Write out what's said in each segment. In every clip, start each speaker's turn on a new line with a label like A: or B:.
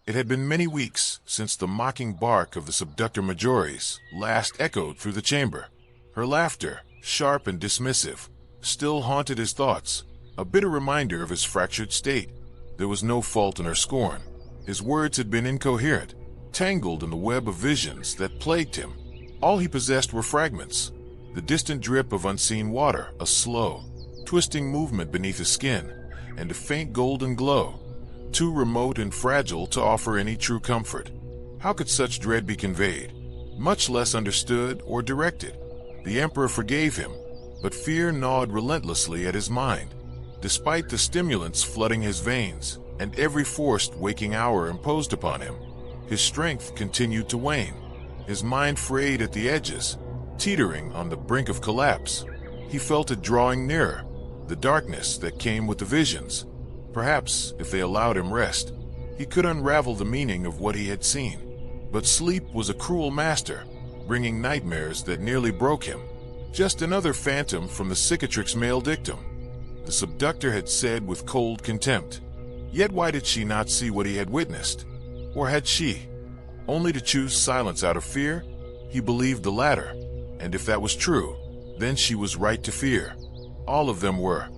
A: It had been many weeks since the mocking bark of the Subductor Majoris last echoed through the chamber. Her laughter, sharp and dismissive, still haunted his thoughts, a bitter reminder of his fractured state. There was no fault in her scorn. His words had been incoherent, tangled in the web of visions that plagued him. All he possessed were fragments, the distant drip of unseen water, a slow, twisting movement beneath his skin, and a faint golden glow, too remote and fragile to offer any true comfort. How could such dread be conveyed, much less understood or directed? The Emperor forgave him, but fear gnawed relentlessly at his mind. Despite the stimulants flooding his veins and every forced waking hour imposed upon him, his strength continued to wane. His mind frayed at the edges, teetering on the brink of collapse. He felt it drawing nearer, the darkness that came with the visions. Perhaps, if they allowed him rest, he could unravel the meaning of what he had seen. But sleep was a cruel master, bringing nightmares that nearly broke him. Just another phantom from the cicatrix male dictum, the Subductor had said with cold contempt. Yet why did she not see what he had witnessed? Or had she? Only to choose silence out of fear? He believed the latter, and if that was true, then she was right to fear. All of them were.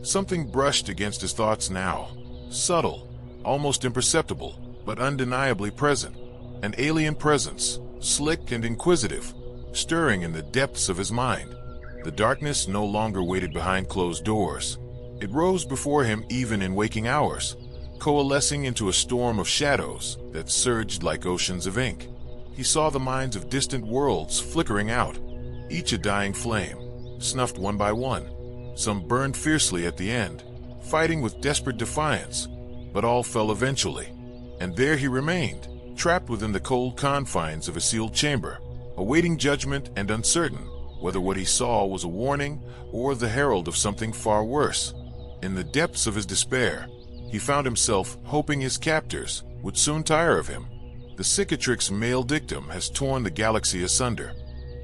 A: Something brushed against his thoughts now, subtle, almost imperceptible, but undeniably present. An alien presence, slick and inquisitive, stirring in the depths of his mind. The darkness no longer waited behind closed doors. It rose before him even in waking hours, coalescing into a storm of shadows that surged like oceans of ink. He saw the minds of distant worlds flickering out, each a dying flame, snuffed one by one. Some burned fiercely at the end, fighting with desperate defiance, but all fell eventually. And there he remained, trapped within the cold confines of a sealed chamber, awaiting judgment and uncertain whether what he saw was a warning or the herald of something far worse. In the depths of his despair, he found himself hoping his captors would soon tire of him. The cicatrix male dictum has torn the galaxy asunder.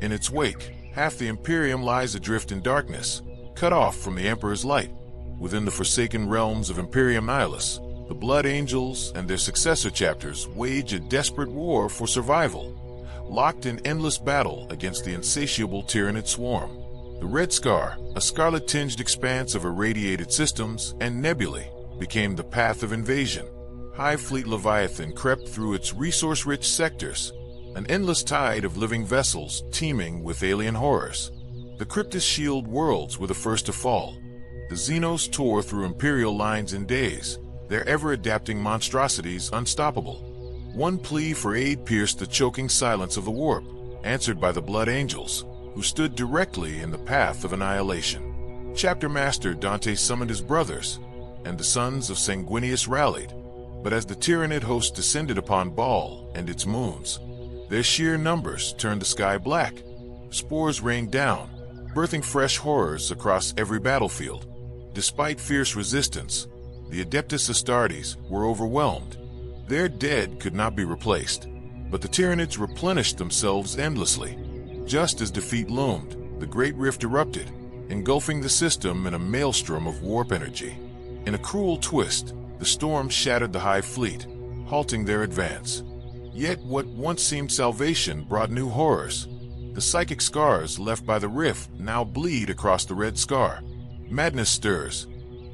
A: In its wake, half the Imperium lies adrift in darkness, cut off from the Emperor's light. Within the forsaken realms of Imperium Nihilus, the Blood Angels and their successor chapters wage a desperate war for survival, locked in endless battle against the insatiable Tyranid swarm. The Red Scar, a scarlet-tinged expanse of irradiated systems and nebulae, became the path of invasion. Hive Fleet Leviathan crept through its resource-rich sectors, an endless tide of living vessels teeming with alien horrors. The Cryptus Shield worlds were the first to fall. The Xenos tore through Imperial lines in days, their ever-adapting monstrosities unstoppable. One plea for aid pierced the choking silence of the warp, answered by the Blood Angels, who stood directly in the path of annihilation. Chapter Master Dante summoned his brothers, and the sons of Sanguinius rallied. But as the Tyranid host descended upon Baal and its moons, their sheer numbers turned the sky black. Spores rained down, birthing fresh horrors across every battlefield. Despite fierce resistance, the Adeptus Astartes were overwhelmed. Their dead could not be replaced, but the Tyranids replenished themselves endlessly. Just as defeat loomed, the Great Rift erupted, engulfing the system in a maelstrom of warp energy. In a cruel twist, the storm shattered the Hive Fleet, halting their advance. Yet what once seemed salvation brought new horrors. The psychic scars left by the rift now bleed across the Red Scar. Madness stirs.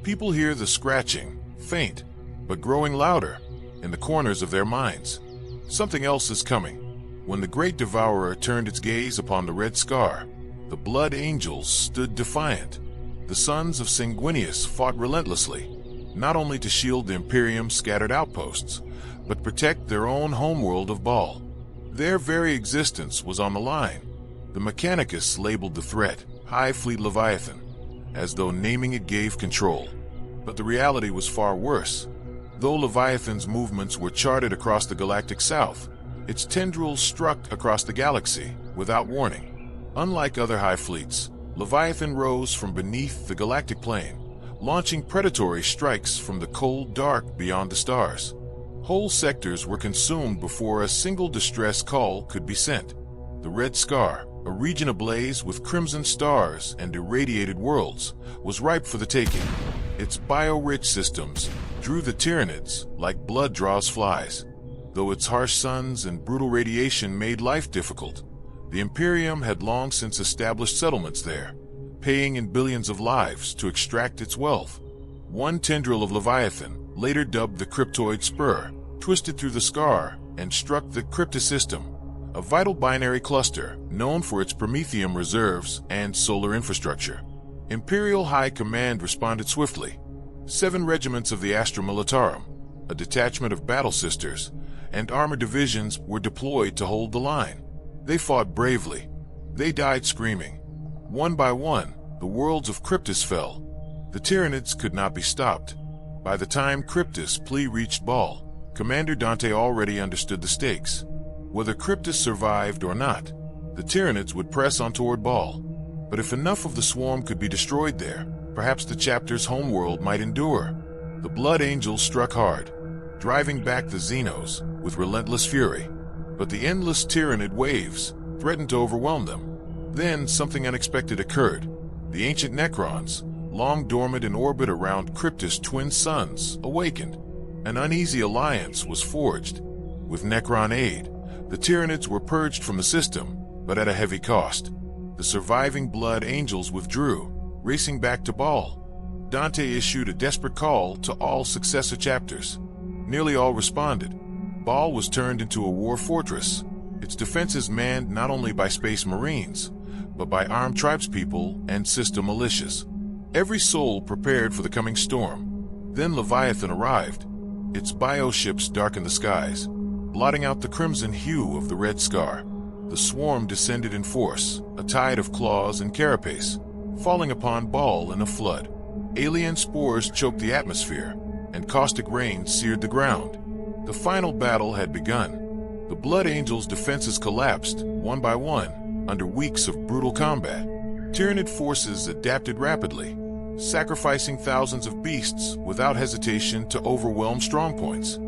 A: People hear the scratching, faint, but growing louder, in the corners of their minds. Something else is coming. When the Great Devourer turned its gaze upon the Red Scar, the Blood Angels stood defiant. The sons of Sanguinius fought relentlessly, not only to shield the Imperium's scattered outposts, but protect their own homeworld of Baal. Their very existence was on the line. The Mechanicus labeled the threat Hive Fleet Leviathan, as though naming it gave control. But the reality was far worse. Though Leviathan's movements were charted across the galactic south, its tendrils struck across the galaxy without warning. Unlike other Hive Fleets, Leviathan rose from beneath the galactic plane, launching predatory strikes from the cold dark beyond the stars. Whole sectors were consumed before a single distress call could be sent. The Red Scar, a region ablaze with crimson stars and irradiated worlds, was ripe for the taking. Its bio-rich systems drew the Tyranids like blood draws flies. Though its harsh suns and brutal radiation made life difficult, the Imperium had long since established settlements there, paying in billions of lives to extract its wealth. One tendril of Leviathan, later dubbed the Cryptoid Spur, twisted through the scar and struck the Cryptus system, a vital binary cluster known for its promethium reserves and solar infrastructure. Imperial High Command responded swiftly. 7 regiments of the Astra Militarum, a detachment of battle sisters, and armored divisions were deployed to hold the line. They fought bravely. They died screaming. One by one, the worlds of Cryptus fell. The Tyranids could not be stopped. By the time Cryptus' plea reached Baal, Commander Dante already understood the stakes. Whether Cryptus survived or not, the Tyranids would press on toward Baal. But if enough of the swarm could be destroyed there, perhaps the chapter's homeworld might endure. The Blood Angels struck hard, driving back the Xenos with relentless fury. But the endless Tyranid waves threatened to overwhelm them. Then something unexpected occurred. The ancient Necrons, long dormant in orbit around Cryptus' twin suns, awakened. An uneasy alliance was forged. With Necron aid, the Tyranids were purged from the system, but at a heavy cost. The surviving Blood Angels withdrew, racing back to Baal. Dante issued a desperate call to all successor chapters. Nearly all responded. Baal was turned into a war fortress, its defenses manned not only by space marines, but by armed tribespeople and system militias. Every soul prepared for the coming storm. Then Leviathan arrived. Its bioships darkened the skies, blotting out the crimson hue of the Red Scar. The swarm descended in force, a tide of claws and carapace, falling upon Baal in a flood. Alien spores choked the atmosphere, and caustic rain seared the ground. The final battle had begun. The Blood Angels' defenses collapsed, one by one, under weeks of brutal combat. Tyranid forces adapted rapidly, sacrificing thousands of beasts without hesitation to overwhelm strongpoints.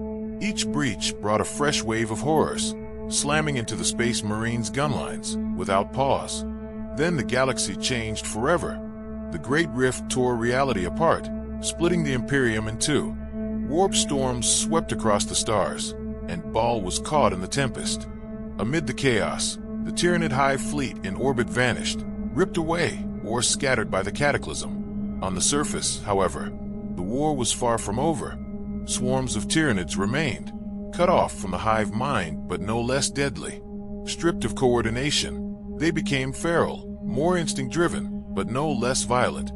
A: Each breach brought a fresh wave of horrors, slamming into the Space Marines' gunlines without pause. Then the galaxy changed forever. The Great Rift tore reality apart, splitting the Imperium in two. Warp storms swept across the stars, and Baal was caught in the tempest. Amid the chaos, the Tyranid Hive Fleet in orbit vanished, ripped away or scattered by the cataclysm. On the surface, however, the war was far from over. Swarms of Tyranids remained, cut off from the hive mind but no less deadly. Stripped of coordination, they became feral, more instinct-driven, but no less violent.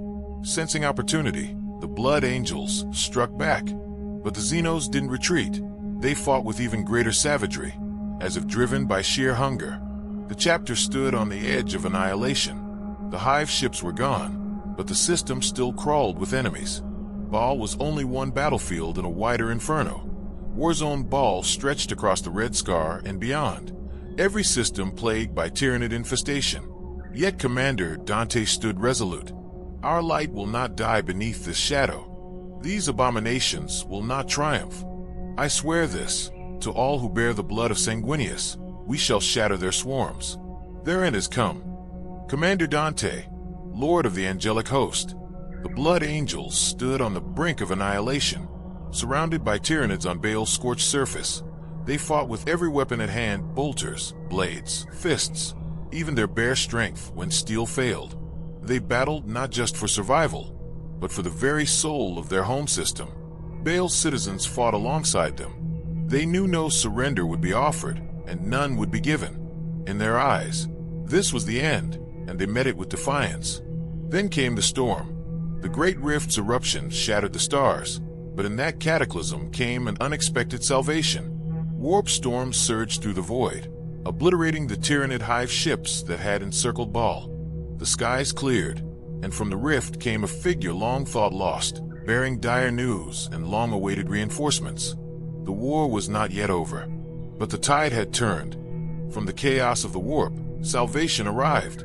A: Sensing opportunity, the Blood Angels struck back. But the Xenos didn't retreat. They fought with even greater savagery, as if driven by sheer hunger. The chapter stood on the edge of annihilation. The hive ships were gone, but the system still crawled with enemies. Baal was only one battlefield in a wider inferno. Warzone Baal stretched across the Red Scar and beyond, every system plagued by Tyranid infestation. Yet Commander Dante stood resolute. Our light will not die beneath this shadow. These abominations will not triumph. I swear this, to all who bear the blood of Sanguinius, we shall shatter their swarms. Their end has come. Commander Dante, Lord of the angelic host, the Blood Angels stood on the brink of annihilation. Surrounded by Tyranids on Baal's scorched surface, they fought with every weapon at hand, bolters, blades, fists, even their bare strength when steel failed. They battled not just for survival, but for the very soul of their home system. Baal's citizens fought alongside them. They knew no surrender would be offered, and none would be given. In their eyes, this was the end, and they met it with defiance. Then came the storm. The Great Rift's eruption shattered the stars, but in that cataclysm came an unexpected salvation. Warp storms surged through the void, obliterating the Tyranid Hive ships that had encircled Baal. The skies cleared, and from the rift came a figure long thought lost, bearing dire news and long-awaited reinforcements. The war was not yet over, but the tide had turned. From the chaos of the warp, salvation arrived.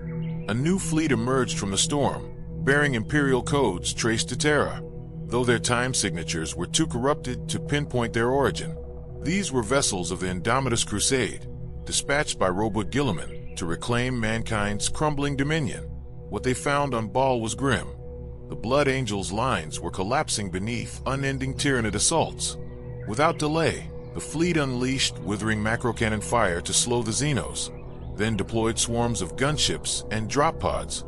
A: A new fleet emerged from the storm, bearing imperial codes traced to Terra, though their time signatures were too corrupted to pinpoint their origin. These were vessels of the Indomitus Crusade, dispatched by Robot Gilliman to reclaim mankind's crumbling dominion. What they found on Baal was grim. The Blood Angels' lines were collapsing beneath unending Tyranid assaults. Without delay, The fleet unleashed withering macro-cannon fire to slow the Xenos, then deployed swarms of gunships and drop pods.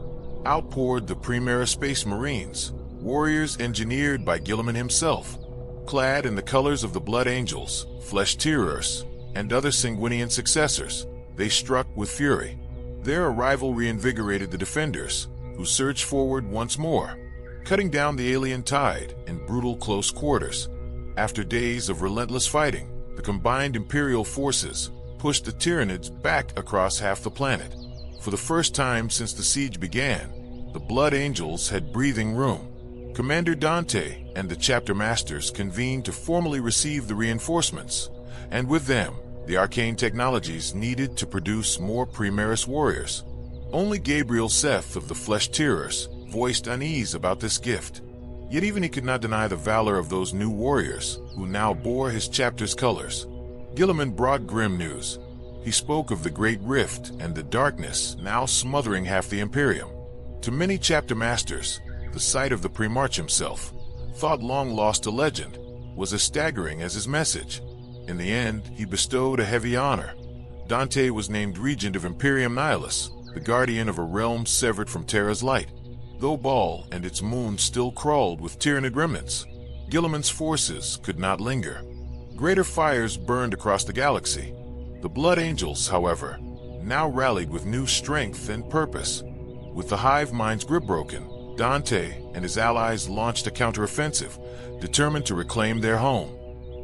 A: Outpoured the Primera Space Marines, warriors engineered by Guilliman himself, clad in the colors of the Blood Angels, Flesh Tearers, and other Sanguinian successors. They struck with fury. Their arrival reinvigorated the defenders, who surged forward once more, cutting down the alien tide in brutal close quarters. After days of relentless fighting, the combined Imperial forces pushed the Tyranids back across half the planet. For the first time since the siege began, the Blood Angels had breathing room. Commander Dante and the chapter masters convened to formally receive the reinforcements, and with them, the arcane technologies needed to produce more Primaris warriors. Only Gabriel Seth of the Flesh Tearers voiced unease about this gift. Yet even he could not deny the valor of those new warriors, who now bore his chapter's colors. Guilliman brought grim news. He spoke of the Great Rift and the darkness now smothering half the Imperium. To many chapter masters, the sight of the Primarch himself, thought long lost to legend, was as staggering as his message. In the end, he bestowed a heavy honor. Dante was named Regent of Imperium Nihilus, the guardian of a realm severed from Terra's light. Though Baal and its moon still crawled with Tyranid remnants, Guilliman's forces could not linger. Greater fires burned across the galaxy. The Blood Angels, however, now rallied with new strength and purpose. With the hive mind's grip broken, Dante and his allies launched a counteroffensive, determined to reclaim their home.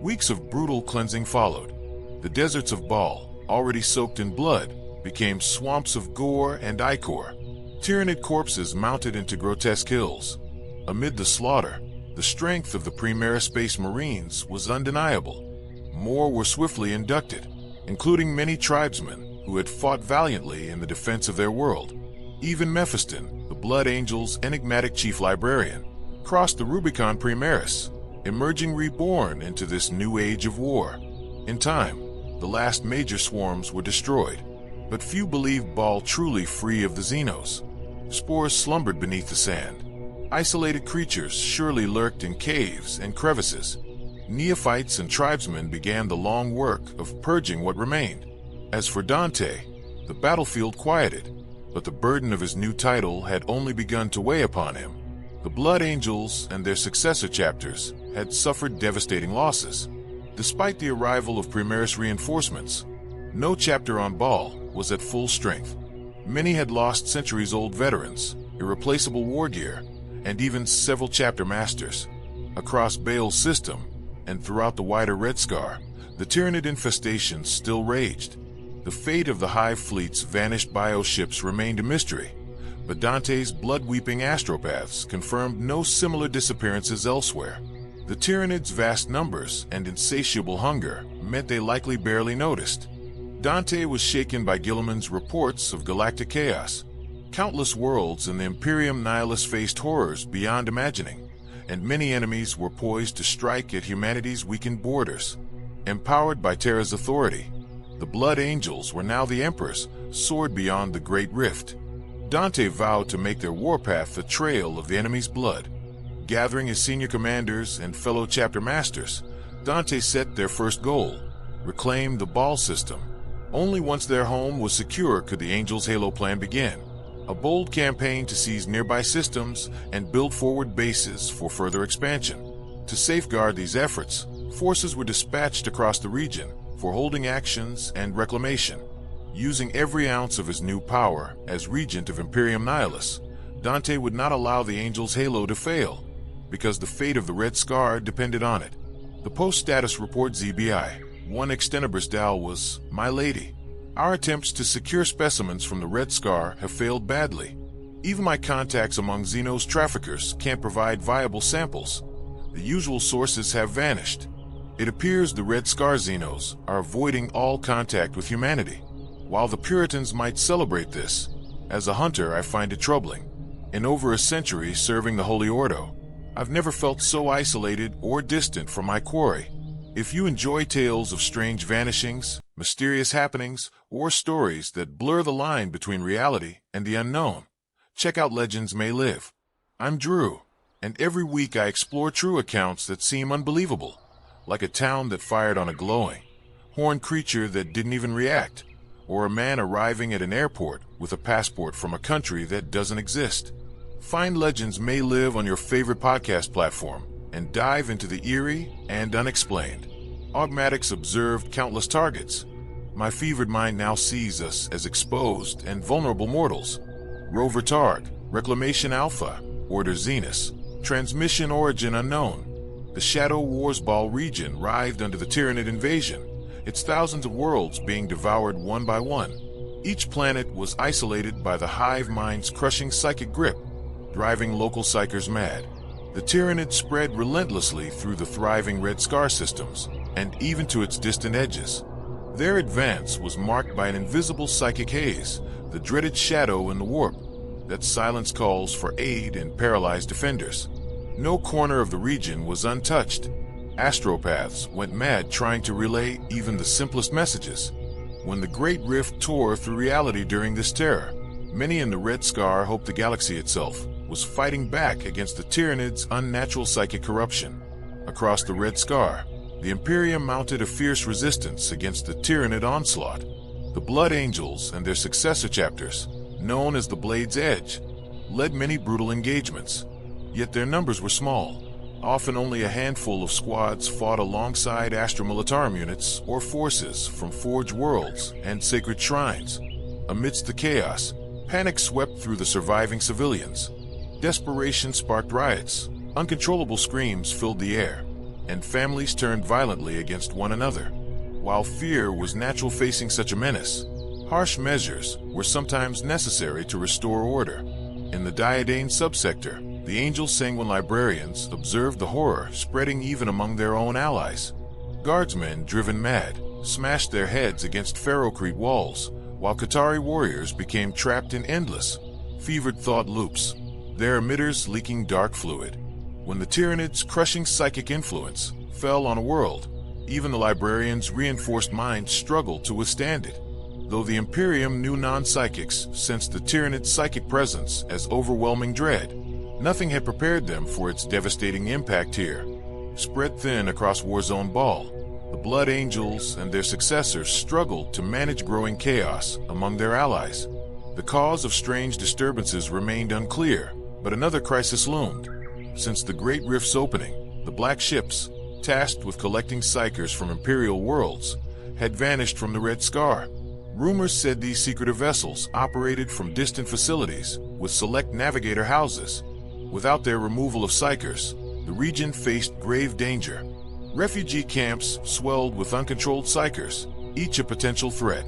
A: Weeks of brutal cleansing followed. The deserts of Baal, already soaked in blood, became swamps of gore and ichor. Tyranid corpses mounted into grotesque hills. Amid the slaughter, the strength of the Primera Space Marines was undeniable. More were swiftly inducted, including many tribesmen who had fought valiantly in the defense of their world. Even Mephiston, the Blood Angel's enigmatic chief librarian, crossed the Rubicon Primaris, emerging reborn into this new age of war. In time, the last major swarms were destroyed, but few believed Baal truly free of the Xenos. Spores slumbered beneath the sand. Isolated creatures surely lurked in caves and crevices. Neophytes and tribesmen began the long work of purging what remained. As for Dante, the battlefield quieted, but the burden of his new title had only begun to weigh upon him. The Blood Angels and their successor chapters had suffered devastating losses. Despite the arrival of Primaris reinforcements, no chapter on Baal was at full strength. Many had lost centuries-old veterans, irreplaceable war gear, and even several chapter masters. Across Baal's system, and throughout the wider Red Scar, the Tyranid infestation still raged. The fate of the Hive Fleet's vanished bioships remained a mystery, but Dante's blood-weeping astropaths confirmed no similar disappearances elsewhere. The Tyranids' vast numbers and insatiable hunger meant they likely barely noticed. Dante was shaken by Guilliman's reports of galactic chaos. Countless worlds in the Imperium Nihilus faced horrors beyond imagining, and many enemies were poised to strike at humanity's weakened borders. Empowered by Terra's authority, the Blood Angels were now the Emperors, soared beyond the Great Rift. Dante vowed to make their warpath a trail of the enemy's blood. Gathering his senior commanders and fellow chapter masters, Dante set their first goal: reclaim the Baal system. Only once their home was secure could the Angels' Halo plan begin. A bold campaign to seize nearby systems and build forward bases for further expansion. To safeguard these efforts, forces were dispatched across the region for holding actions and reclamation. Using every ounce of his new power as Regent of Imperium Nihilus, Dante would not allow the Angels' Halo to fail, because the fate of the Red Scar depended on it. The post-status report ZBI, one extenibris dal was, "My Lady, our attempts to secure specimens from the Red Scar have failed badly. Even my contacts among Xenos traffickers can't provide viable samples. The usual sources have vanished. It appears the Red Scar Xenos are avoiding all contact with humanity. While the Puritans might celebrate this, as a hunter I find it troubling. In over a century serving the Holy Ordo, I've never felt so isolated or distant from my quarry. If you enjoy tales of strange vanishings, mysterious happenings, or stories that blur the line between reality and the unknown, check out Legends May Live. I'm Drew, and every week I explore true accounts that seem unbelievable. like a town that fired on a glowing, horned creature that didn't even react, or a man arriving at an airport with a passport from a country that doesn't exist. Find Legends may live on your favorite podcast platform and dive into the eerie and unexplained. Augmatics observed countless targets. My fevered mind now sees us as exposed and vulnerable mortals. Rover Targ, Reclamation Alpha, Order Zenus, Transmission Origin Unknown. The Shadow Wars Baal region writhed under the Tyranid invasion, its thousands of worlds being devoured one by one. Each planet was isolated by the hive mind's crushing psychic grip, driving local psychers mad. The Tyranid spread relentlessly through the thriving Red Scar systems, and even to its distant edges. Their advance was marked by an invisible psychic haze, the dreaded shadow in the warp, that silenced calls for aid and paralyzed defenders. No corner of the region was untouched. Astropaths went mad trying to relay even the simplest messages. When the Great Rift tore through reality during this terror, many in the Red Scar hoped the galaxy itself was fighting back against the Tyranids' unnatural psychic corruption. Across the Red Scar, the Imperium mounted a fierce resistance against the Tyranid onslaught. The Blood Angels and their successor chapters, known as the Blade's Edge, led many brutal engagements. Yet their numbers were small. Often only a handful of squads fought alongside Astra Militarum units or forces from Forge Worlds and Sacred Shrines. Amidst the chaos, panic swept through the surviving civilians. Desperation sparked riots, uncontrollable screams filled the air, and families turned violently against one another. While fear was natural facing such a menace, harsh measures were sometimes necessary to restore order. In the Diadane subsector, the Angel Sanguine librarians observed the horror spreading even among their own allies. Guardsmen, driven mad, smashed their heads against Ferrocrete walls, while Qatari warriors became trapped in endless, fevered thought loops, their emitters leaking dark fluid. When the Tyranids' crushing psychic influence fell on a world, even the librarians' reinforced minds struggled to withstand it. Though the Imperium knew non-psychics sensed the Tyranid psychic presence as overwhelming dread, nothing had prepared them for its devastating impact here. Spread thin across Warzone Baal, the Blood Angels and their successors struggled to manage growing chaos among their allies. The cause of strange disturbances remained unclear, but another crisis loomed. Since the Great Rift's opening, the Black Ships, tasked with collecting psychers from Imperial worlds, had vanished from the Red Scar. Rumors said these secretive vessels operated from distant facilities with select navigator houses. Without their removal of psychers, the region faced grave danger. Refugee camps swelled with uncontrolled psychers, each a potential threat.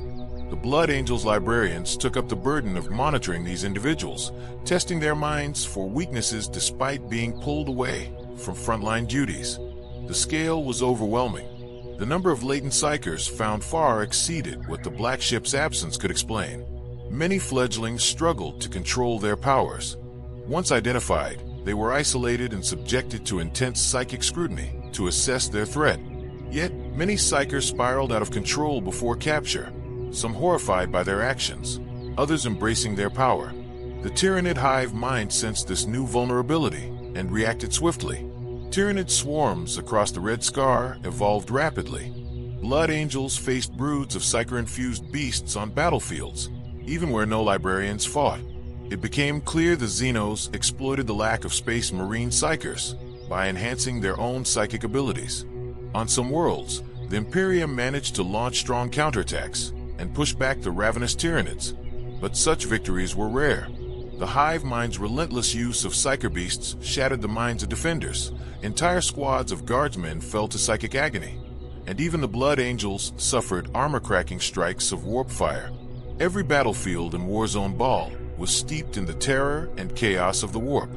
A: The Blood Angels librarians took up the burden of monitoring these individuals, testing their minds for weaknesses despite being pulled away from frontline duties. The scale was overwhelming. The number of latent psychers found far exceeded what the Black Ship's absence could explain. Many fledglings struggled to control their powers. Once identified, they were isolated and subjected to intense psychic scrutiny to assess their threat. Yet, many psychers spiraled out of control before capture, some horrified by their actions, others embracing their power. The Tyranid Hive mind sensed this new vulnerability and reacted swiftly. Tyranid swarms across the Red Scar evolved rapidly. Blood Angels faced broods of psycher-infused beasts on battlefields, even where no librarians fought. It became clear the Xenos exploited the lack of Space Marine psychers by enhancing their own psychic abilities. On some worlds, the Imperium managed to launch strong counterattacks and push back the ravenous Tyranids, but such victories were rare. The Hive Mind's relentless use of psyker beasts shattered the minds of defenders. Entire squads of guardsmen fell to psychic agony, and even the Blood Angels suffered armor-cracking strikes of warp fire. Every battlefield in Warzone Baal was steeped in the terror and chaos of the warp.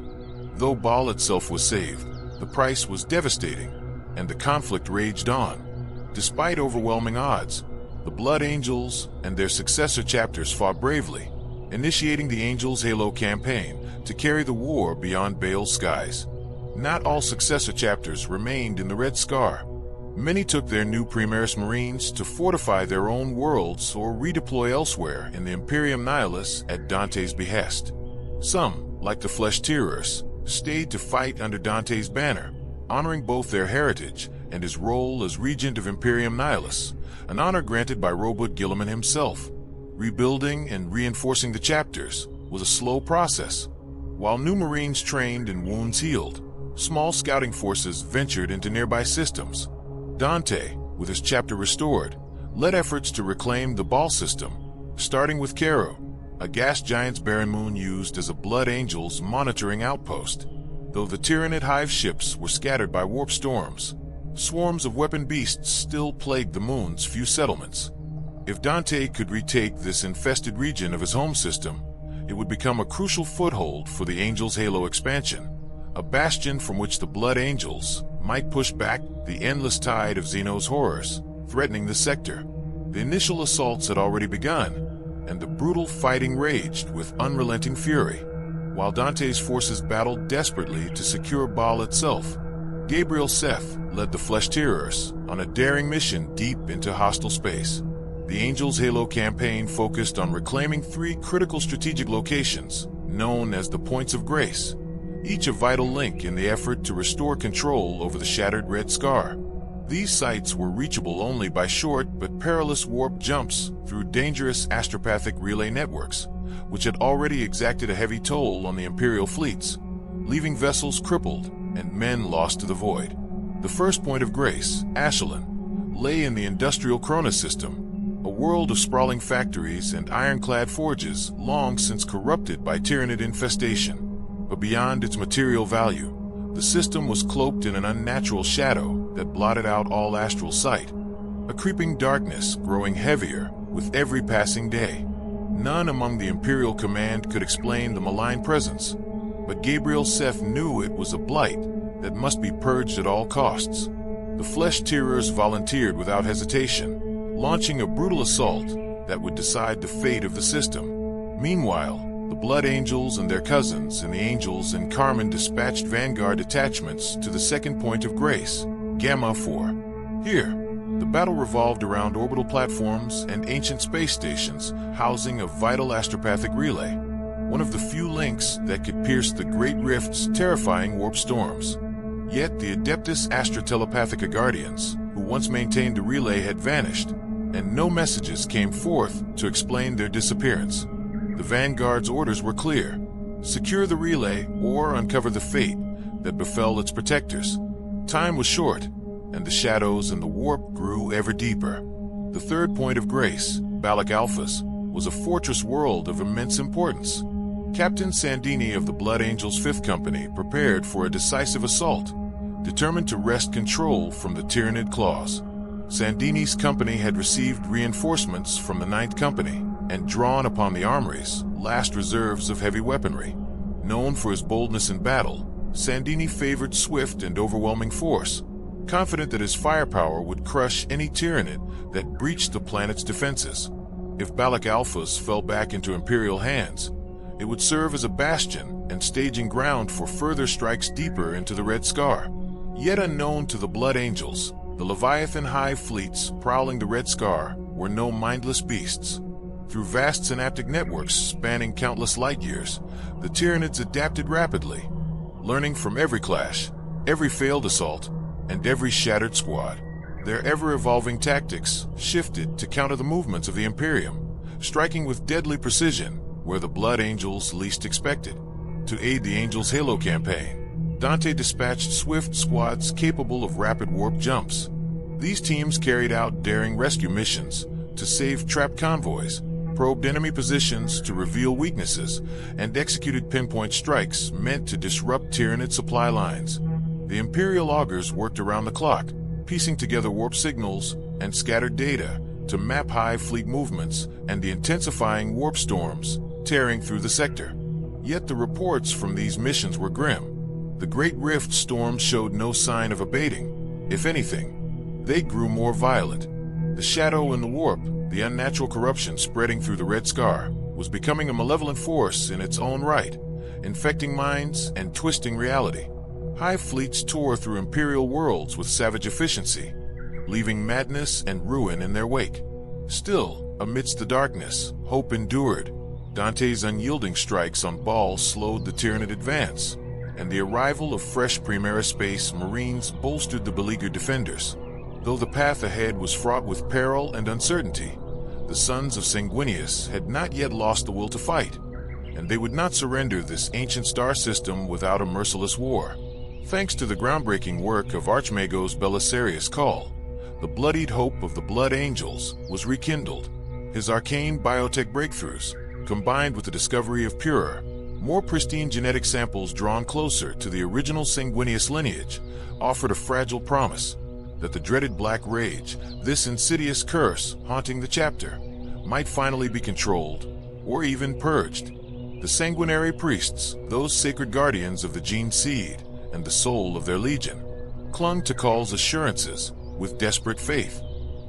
A: Though Baal itself was saved, the price was devastating, and the conflict raged on. Despite overwhelming odds, the Blood Angels and their successor chapters fought bravely, initiating the Angels' Halo campaign to carry the war beyond Baal's skies. Not all successor chapters remained in the Red Scar. Many took their new Primaris Marines to fortify their own worlds or redeploy elsewhere in the Imperium Nihilus at Dante's behest. Some, like the Flesh Tirers, stayed to fight under Dante's banner, honoring both their heritage and his role as Regent of Imperium Nihilus, an honor granted by Robert Gilliman himself. Rebuilding and reinforcing the chapters was a slow process. While new Marines trained and wounds healed, small scouting forces ventured into nearby systems. Dante, with his chapter restored, led efforts to reclaim the Baal system, starting with Cairo, a gas giant's barren moon used as a Blood Angels monitoring outpost. Though the Tyranid Hive ships were scattered by warp storms, swarms of weapon beasts still plagued the moon's few settlements. If Dante could retake this infested region of his home system, it would become a crucial foothold for the Angels' Halo expansion, a bastion from which the Blood Angels might push back the endless tide of Xeno's horrors, threatening the sector. The initial assaults had already begun, and the brutal fighting raged with unrelenting fury. While Dante's forces battled desperately to secure Baal itself, Gabriel Seth led the Flesh-Tearers on a daring mission deep into hostile space. The Angels' Halo campaign focused on reclaiming 3 critical strategic locations, known as the Points of Grace, each a vital link in the effort to restore control over the shattered Red Scar. These sites were reachable only by short but perilous warp jumps through dangerous astropathic relay networks, which had already exacted a heavy toll on the Imperial fleets, leaving vessels crippled and men lost to the void. The first point of grace, Ashelin, lay in the industrial Cronus system, a world of sprawling factories and ironclad forges long since corrupted by Tyranid infestation. But beyond its material value, the system was cloaked in an unnatural shadow that blotted out all astral sight, a creeping darkness growing heavier with every passing day. None among the Imperial command could explain the malign presence, but Gabriel Seth knew it was a blight that must be purged at all costs. The Flesh-Tearers volunteered without hesitation, launching a brutal assault that would decide the fate of the system. Meanwhile, the Blood Angels and their cousins and the Angels and Carmen dispatched vanguard detachments to the second point of grace, Gamma 4. Here, the battle revolved around orbital platforms and ancient space stations housing a vital astropathic relay, one of the few links that could pierce the Great Rift's terrifying warp storms. Yet the Adeptus Astrotelepathica Guardians, who once maintained the relay, had vanished, and no messages came forth to explain their disappearance. The Vanguard's orders were clear: secure the relay or uncover the fate that befell its protectors. Time was short, and the shadows and the warp grew ever deeper. The third point of grace, Balak Alphas, was a fortress world of immense importance. Captain Sandini of the Blood Angels' 5th Company prepared for a decisive assault, determined to wrest control from the Tyranid claws. Sandini's company had received reinforcements from the 9th Company and drawn upon the armory's last reserves of heavy weaponry. Known for his boldness in battle, Sandini favored swift and overwhelming force, confident that his firepower would crush any Tyranid that breached the planet's defenses. If Balak Alphas fell back into Imperial hands, it would serve as a bastion and staging ground for further strikes deeper into the Red Scar. Yet unknown to the Blood Angels, the Leviathan Hive fleets prowling the Red Scar were no mindless beasts. Through vast synaptic networks spanning countless light years, the Tyranids adapted rapidly, learning from every clash, every failed assault, and every shattered squad. Their ever-evolving tactics shifted to counter the movements of the Imperium, striking with deadly precision where the Blood Angels least expected. To aid the Angels' Halo campaign, Dante dispatched swift squads capable of rapid warp jumps. These teams carried out daring rescue missions to save trapped convoys, probed enemy positions to reveal weaknesses, and executed pinpoint strikes meant to disrupt Tyranid supply lines. The Imperial augurs worked around the clock, piecing together warp signals and scattered data to map Hive fleet movements and the intensifying warp storms tearing through the sector. Yet the reports from these missions were grim. The Great Rift storms showed no sign of abating. If anything, they grew more violent. The shadow in the warp, the unnatural corruption spreading through the Red Scar, was becoming a malevolent force in its own right, infecting minds and twisting reality. Hive fleets tore through Imperial worlds with savage efficiency, leaving madness and ruin in their wake. Still, amidst the darkness, hope endured. Dante's unyielding strikes on Baal slowed the Tyranid advance, and the arrival of fresh Primaris Space Marines bolstered the beleaguered defenders. Though the path ahead was fraught with peril and uncertainty, the sons of Sanguinius had not yet lost the will to fight, and they would not surrender this ancient star system without a merciless war. Thanks to the groundbreaking work of Archmagos Belisarius Call, the bloodied hope of the Blood Angels was rekindled. His arcane biotech breakthroughs, combined with the discovery of purer, more pristine genetic samples drawn closer to the original Sanguinius lineage, offered a fragile promise that the dreaded Black Rage, this insidious curse haunting the chapter, might finally be controlled or even purged. The sanguinary priests, those sacred guardians of the gene seed and the soul of their legion, clung to Call's assurances with desperate faith.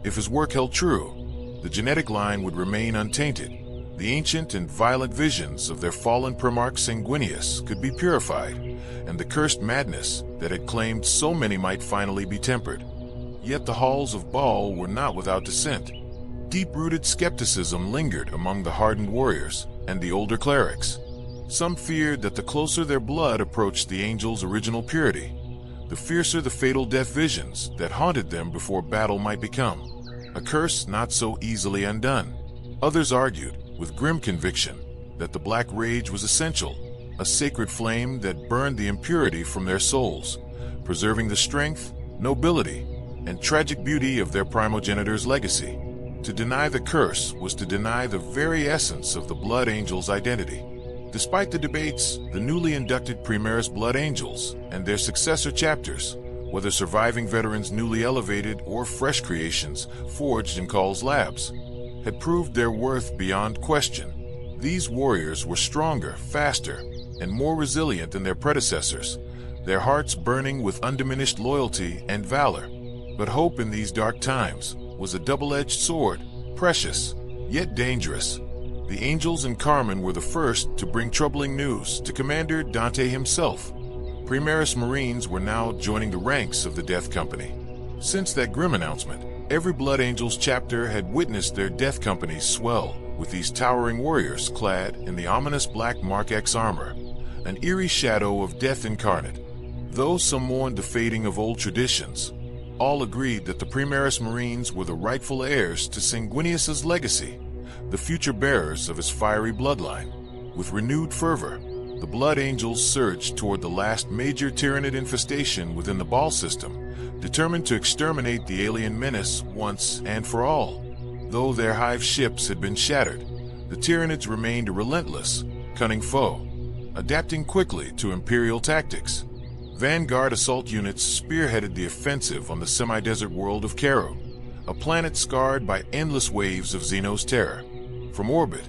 A: If his work held true, the genetic line would remain untainted. The ancient and violent visions of their fallen Primarch Sanguinius could be purified, and the cursed madness that had claimed so many might finally be tempered. Yet the halls of Baal were not without dissent. Deep-rooted skepticism lingered among the hardened warriors and the older clerics. Some feared that the closer their blood approached the angels' original purity, the fiercer the fatal death visions that haunted them before battle might become, a curse not so easily undone. Others argued, with grim conviction, that the Black Rage was essential, a sacred flame that burned the impurity from their souls, preserving the strength, nobility, and tragic beauty of their primogenitor's legacy. To deny the curse was to deny the very essence of the Blood Angels' identity. Despite the debates, the newly inducted Primaris Blood Angels and their successor chapters, whether surviving veterans newly elevated or fresh creations forged in Call's labs, had proved their worth beyond question. These warriors were stronger, faster, and more resilient than their predecessors, their hearts burning with undiminished loyalty and valor. But hope in these dark times was a double-edged sword, precious, yet dangerous. The angels in Carmen were the first to bring troubling news to Commander Dante himself. Primaris Marines were now joining the ranks of the Death Company. Since that grim announcement, every Blood Angels chapter had witnessed their Death Companies swell, with these towering warriors clad in the ominous black Mark X armor, an eerie shadow of death incarnate. Though some mourned the fading of old traditions, all agreed that the Primaris Marines were the rightful heirs to Sanguinius's legacy, the future bearers of his fiery bloodline. With renewed fervor, the Blood Angels surged toward the last major Tyranid infestation within the Baal system, determined to exterminate the alien menace once and for all. Though their hive ships had been shattered, the Tyranids remained a relentless, cunning foe, adapting quickly to Imperial tactics. Vanguard assault units spearheaded the offensive on the semi-desert world of Cairo, a planet scarred by endless waves of Xenos terror. From orbit,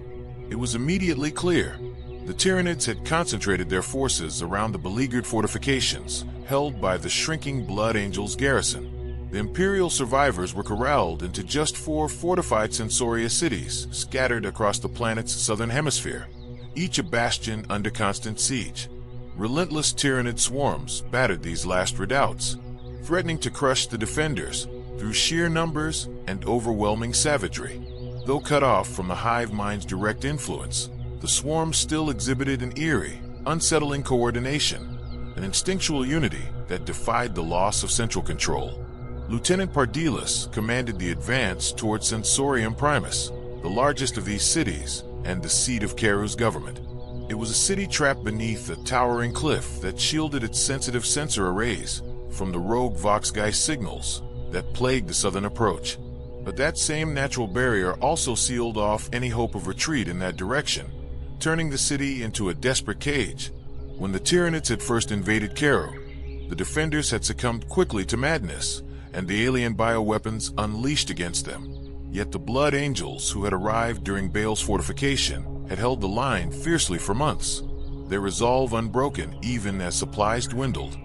A: it was immediately clear the Tyranids had concentrated their forces around the beleaguered fortifications held by the shrinking Blood Angels garrison. The Imperial survivors were corralled into just 4 fortified Sensoria cities scattered across the planet's southern hemisphere, each a bastion under constant siege. Relentless Tyranid swarms battered these last redoubts, threatening to crush the defenders through sheer numbers and overwhelming savagery. Though cut off from the hive mind's direct influence, the swarm still exhibited an eerie, unsettling coordination, an instinctual unity that defied the loss of central control. Lieutenant Pardilis commanded the advance toward Sensorium Primus, the largest of these cities and the seat of Caru's government. It was a city trapped beneath a towering cliff that shielded its sensitive sensor arrays from the rogue Voxgeist signals that plagued the southern approach. But that same natural barrier also sealed off any hope of retreat in that direction, turning the city into a desperate cage. When the Tyranids had first invaded Cairo, the defenders had succumbed quickly to madness and the alien bioweapons unleashed against them. Yet the Blood Angels who had arrived during Baal's fortification had held the line fiercely for months, their resolve unbroken even as supplies dwindled.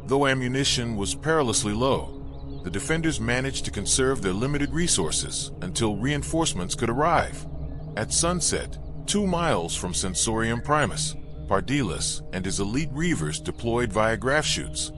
A: Though ammunition was perilously low, the defenders managed to conserve their limited resources until reinforcements could arrive. At sunset, 2 miles from Sensorium Primus, Pardilis and his elite reavers deployed via graph chutes,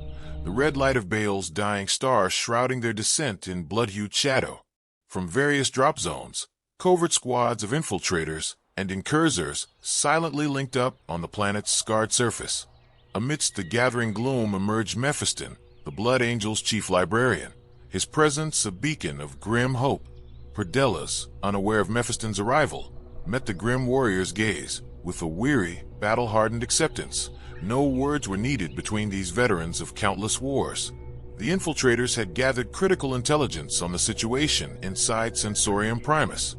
A: the red light of Baal's dying star shrouding their descent in blood-hued shadow. From various drop zones, covert squads of infiltrators and incursors silently linked up on the planet's scarred surface. Amidst the gathering gloom emerged Mephiston, the Blood Angel's chief librarian, his presence a beacon of grim hope. Perdelas, unaware of Mephiston's arrival, met the grim warrior's gaze with a weary, battle-hardened acceptance. No words were needed between these veterans of countless wars. The infiltrators had gathered critical intelligence on the situation inside Sensorium Primus,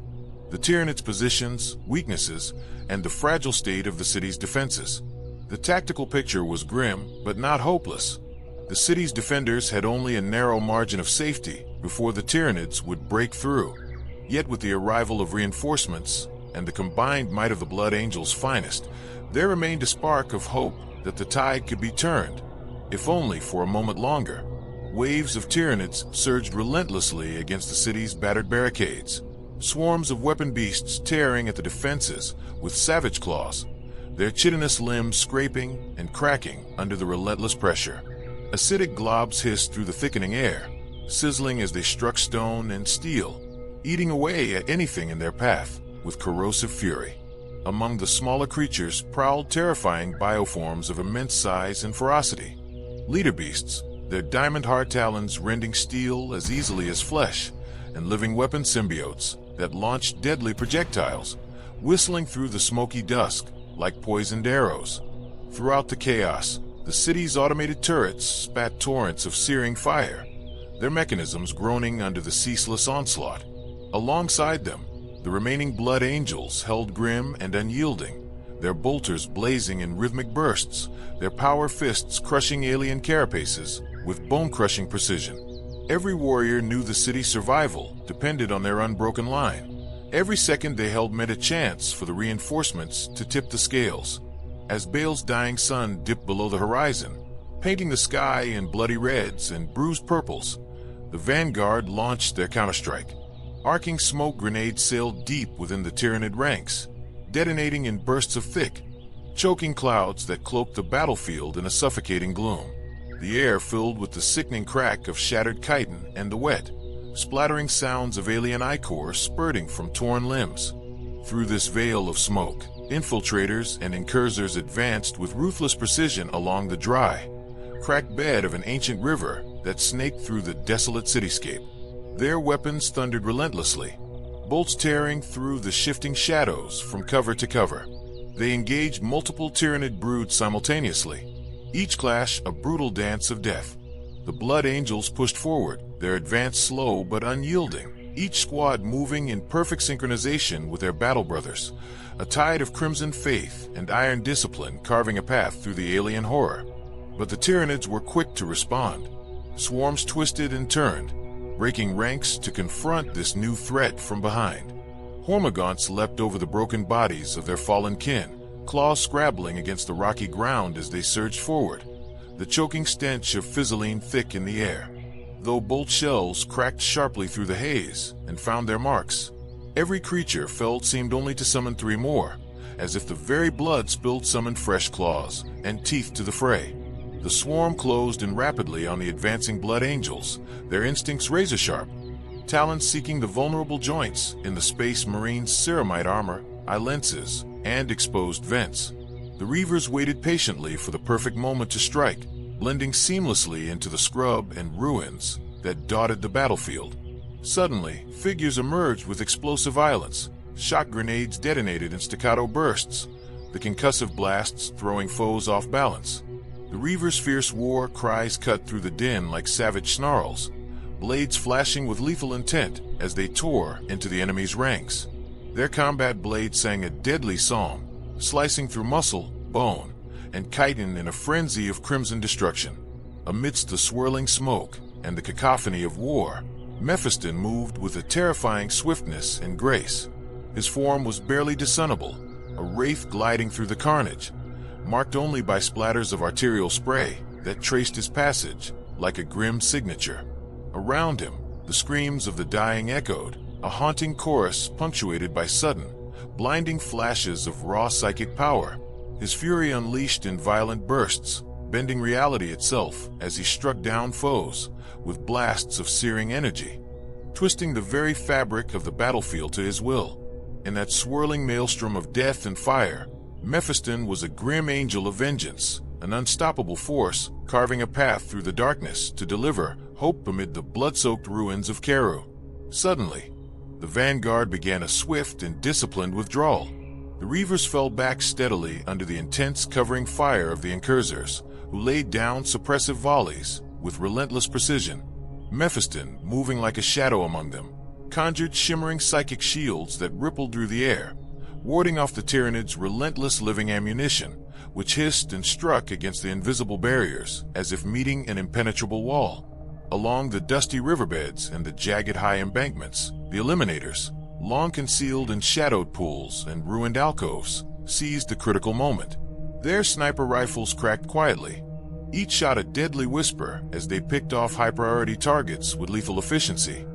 A: the Tyranid's positions, weaknesses, and the fragile state of the city's defenses. The tactical picture was grim, but not hopeless. The city's defenders had only a narrow margin of safety before the Tyranids would break through. Yet with the arrival of reinforcements and the combined might of the Blood Angel's finest, there remained a spark of hope that the tide could be turned, if only for a moment longer. Waves of Tyranids surged relentlessly against the city's battered barricades, swarms of weapon beasts tearing at the defenses with savage claws, their chitinous limbs scraping and cracking under the relentless pressure. Acidic globs hissed through the thickening air, sizzling as they struck stone and steel, eating away at anything in their path with corrosive fury. Among the smaller creatures prowled terrifying bioforms of immense size and ferocity. Leader beasts, their diamond-hard talons rending steel as easily as flesh, and living weapon symbiotes that launched deadly projectiles, whistling through the smoky dusk like poisoned arrows. Throughout the chaos, the city's automated turrets spat torrents of searing fire, their mechanisms groaning under the ceaseless onslaught. Alongside them, the remaining Blood Angels held grim and unyielding, their bolters blazing in rhythmic bursts, their power fists crushing alien carapaces with bone-crushing precision. Every warrior knew the city's survival depended on their unbroken line. Every second they held meant a chance for the reinforcements to tip the scales. As Baal's dying sun dipped below the horizon, painting the sky in bloody reds and bruised purples, the vanguard launched their counterstrike. Arcing smoke grenades sailed deep within the Tyranid ranks, detonating in bursts of thick, choking clouds that cloaked the battlefield in a suffocating gloom. The air filled with the sickening crack of shattered chitin and the wet, splattering sounds of alien ichor spurting from torn limbs. Through this veil of smoke, infiltrators and incursors advanced with ruthless precision along the dry, cracked bed of an ancient river that snaked through the desolate cityscape. Their weapons thundered relentlessly, bolts tearing through the shifting shadows from cover to cover. They engaged multiple Tyranid broods simultaneously, each clash a brutal dance of death. The Blood Angels pushed forward, their advance slow but unyielding, each squad moving in perfect synchronization with their battle brothers, a tide of crimson faith and iron discipline carving a path through the alien horror. But the Tyranids were quick to respond. Swarms twisted and turned, breaking ranks to confront this new threat from behind. Hormagaunts leapt over the broken bodies of their fallen kin, claws scrabbling against the rocky ground as they surged forward, the choking stench of fizzling thick in the air. Though bolt shells cracked sharply through the haze and found their marks, every creature felled seemed only to summon three more, as if the very blood spilled summoned fresh claws and teeth to the fray. The swarm closed in rapidly on the advancing Blood Angels, their instincts razor-sharp, talons seeking the vulnerable joints in the Space Marine's ceramite armor, eye lenses, and exposed vents. The Reavers waited patiently for the perfect moment to strike, blending seamlessly into the scrub and ruins that dotted the battlefield. Suddenly, figures emerged with explosive violence. Shock grenades detonated in staccato bursts, the concussive blasts throwing foes off balance. The Reavers' fierce war cries cut through the din like savage snarls, blades flashing with lethal intent as they tore into the enemy's ranks. Their combat blades sang a deadly song, slicing through muscle, bone, and chitin in a frenzy of crimson destruction. Amidst the swirling smoke and the cacophony of war, Mephiston moved with a terrifying swiftness and grace. His form was barely discernible, a wraith gliding through the carnage, marked only by splatters of arterial spray that traced his passage like a grim signature. Around him, the screams of the dying echoed, a haunting chorus punctuated by sudden, blinding flashes of raw psychic power, his fury unleashed in violent bursts, bending reality itself as he struck down foes with blasts of searing energy, twisting the very fabric of the battlefield to his will. In that swirling maelstrom of death and fire, Mephiston was a grim angel of vengeance, an unstoppable force carving a path through the darkness to deliver hope amid the blood-soaked ruins of Keru. Suddenly, the vanguard began a swift and disciplined withdrawal. The Reavers fell back steadily under the intense covering fire of the Incursors, who laid down suppressive volleys with relentless precision. Mephiston, moving like a shadow among them, conjured shimmering psychic shields that rippled through the air, warding off the Tyranids' relentless living ammunition, which hissed and struck against the invisible barriers as if meeting an impenetrable wall. Along the dusty riverbeds and the jagged high embankments, the Eliminators, long concealed in shadowed pools and ruined alcoves, seized the critical moment. Their sniper rifles cracked quietly. Each shot a deadly whisper as they picked off high-priority targets with lethal efficiency,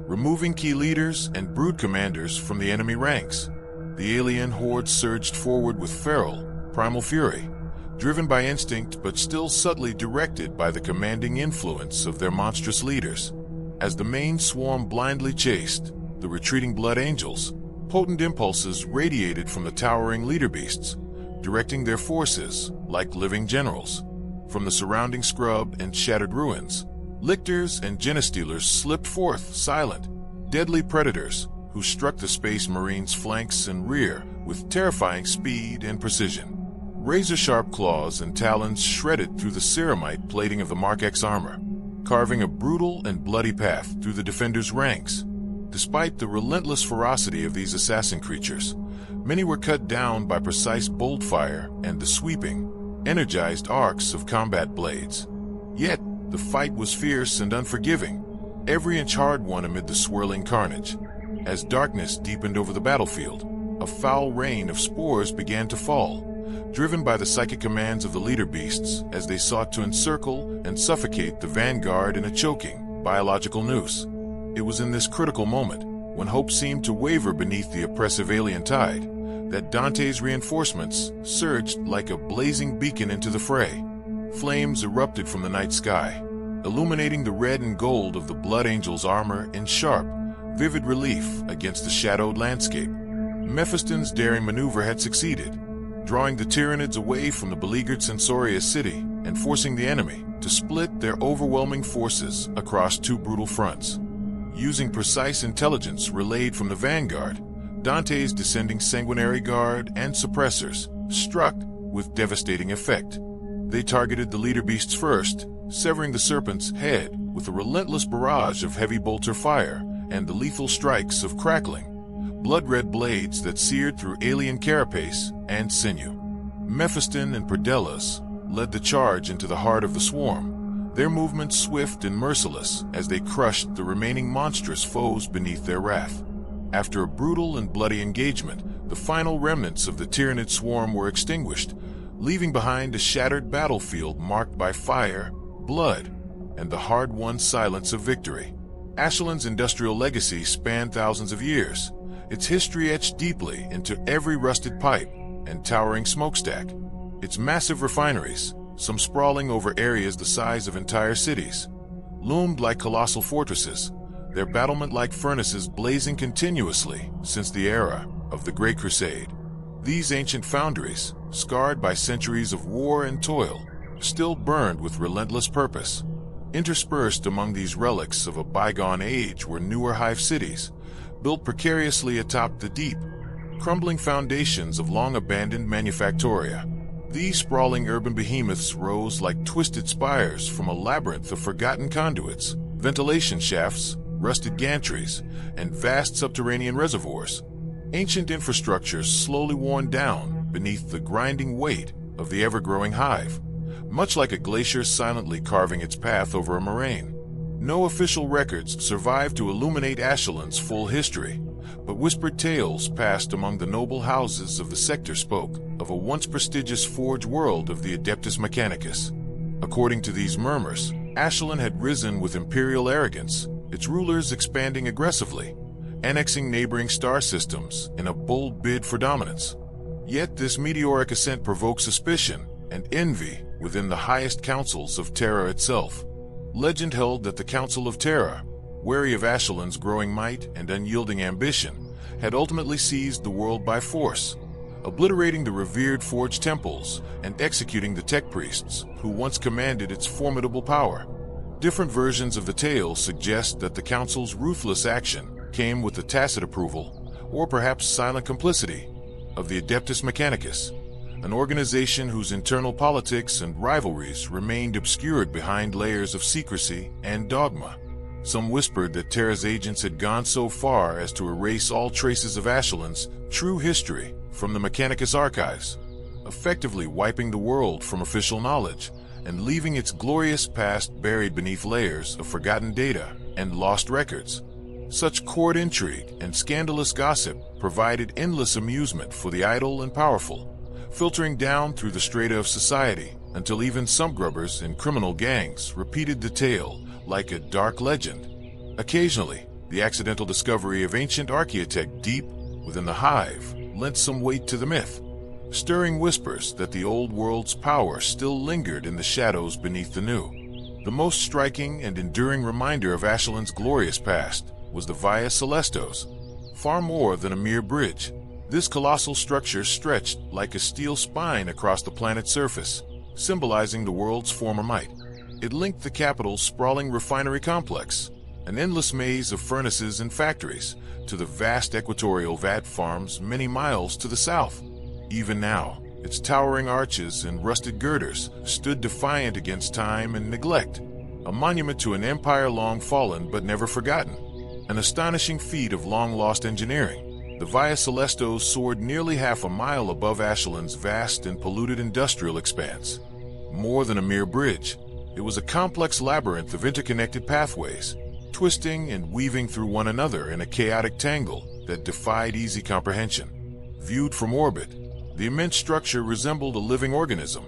A: removing key leaders and brood commanders from the enemy ranks. The alien horde surged forward with feral, primal fury, driven by instinct but still subtly directed by the commanding influence of their monstrous leaders. As the main swarm blindly chased the retreating Blood Angels, potent impulses radiated from the towering leader beasts, directing their forces like living generals. From the surrounding scrub and shattered ruins, lictors and genestealers slipped forth silent, deadly predators who struck the Space Marines' flanks and rear with terrifying speed and precision. Razor-sharp claws and talons shredded through the ceramite plating of the Mark X armor, carving a brutal and bloody path through the defenders' ranks. Despite the relentless ferocity of these assassin creatures, many were cut down by precise bolt fire and the sweeping, energized arcs of combat blades. Yet, the fight was fierce and unforgiving, every inch hard-won amid the swirling carnage. As darkness deepened over the battlefield, a foul rain of spores began to fall, driven by the psychic commands of the leader beasts as they sought to encircle and suffocate the vanguard in a choking, biological noose. It was in this critical moment, when hope seemed to waver beneath the oppressive alien tide, that Dante's reinforcements surged like a blazing beacon into the fray. Flames erupted from the night sky, illuminating the red and gold of the Blood Angels' armor in sharp, vivid relief against the shadowed landscape. Mephiston's daring maneuver had succeeded, drawing the Tyranids away from the beleaguered Sensoria city and forcing the enemy to split their overwhelming forces across two brutal fronts. Using precise intelligence relayed from the vanguard, Dante's descending sanguinary guard and suppressors struck with devastating effect. They targeted the leader beasts first, severing the serpent's head with a relentless barrage of heavy bolter fire and the lethal strikes of crackling, blood-red blades that seared through alien carapace and sinew. Mephiston and Perdelas led the charge into the heart of the swarm, their movements swift and merciless as they crushed the remaining monstrous foes beneath their wrath. After a brutal and bloody engagement, the final remnants of the Tyranid swarm were extinguished, leaving behind a shattered battlefield marked by fire, blood, and the hard-won silence of victory. Ashland's industrial legacy spanned thousands of years, its history etched deeply into every rusted pipe and towering smokestack. Its massive refineries, some sprawling over areas the size of entire cities, loomed like colossal fortresses, their battlement-like furnaces blazing continuously since the era of the Great Crusade. These ancient foundries, scarred by centuries of war and toil, still burned with relentless purpose. Interspersed among these relics of a bygone age were newer hive cities, built precariously atop the deep, crumbling foundations of long-abandoned manufactoria. These sprawling urban behemoths rose like twisted spires from a labyrinth of forgotten conduits, ventilation shafts, rusted gantries, and vast subterranean reservoirs. Ancient infrastructures slowly worn down beneath the grinding weight of the ever-growing hive, much like a glacier silently carving its path over a moraine. No official records survive to illuminate Ashland's full history, but whispered tales passed among the noble houses of the sector spoke of a once prestigious forge world of the Adeptus Mechanicus. According to these murmurs, Ashland had risen with imperial arrogance, its rulers expanding aggressively, annexing neighboring star systems in a bold bid for dominance. Yet this meteoric ascent provoked suspicion and envy within the highest councils of Terra itself. Legend held that the Council of Terra, wary of Ashland's growing might and unyielding ambition, had ultimately seized the world by force, obliterating the revered forge temples and executing the tech priests who once commanded its formidable power. Different versions of the tale suggest that the Council's ruthless action came with the tacit approval, or perhaps silent complicity, of the Adeptus Mechanicus, an organization whose internal politics and rivalries remained obscured behind layers of secrecy and dogma. Some whispered that Terra's agents had gone so far as to erase all traces of Ashelin's true history from the Mechanicus archives, effectively wiping the world from official knowledge and leaving its glorious past buried beneath layers of forgotten data and lost records. Such court intrigue and scandalous gossip provided endless amusement for the idle and powerful, filtering down through the strata of society until even some grubbers in criminal gangs repeated the tale like a dark legend. Occasionally, the accidental discovery of ancient archaeotech deep within the hive lent some weight to the myth, stirring whispers that the old world's power still lingered in the shadows beneath the new. The most striking and enduring reminder of Ashelin's glorious past was the Via Celestos. Far more than a mere bridge, this colossal structure stretched like a steel spine across the planet's surface, symbolizing the world's former might. It linked the capital's sprawling refinery complex, an endless maze of furnaces and factories, to the vast equatorial vat farms many miles to the south. Even now, its towering arches and rusted girders stood defiant against time and neglect, a monument to an empire long fallen but never forgotten. An astonishing feat of long-lost engineering, the Via Celestos soared nearly half a mile above Ashelin's vast and polluted industrial expanse. More than a mere bridge, it was a complex labyrinth of interconnected pathways, twisting and weaving through one another in a chaotic tangle that defied easy comprehension. Viewed from orbit, the immense structure resembled a living organism,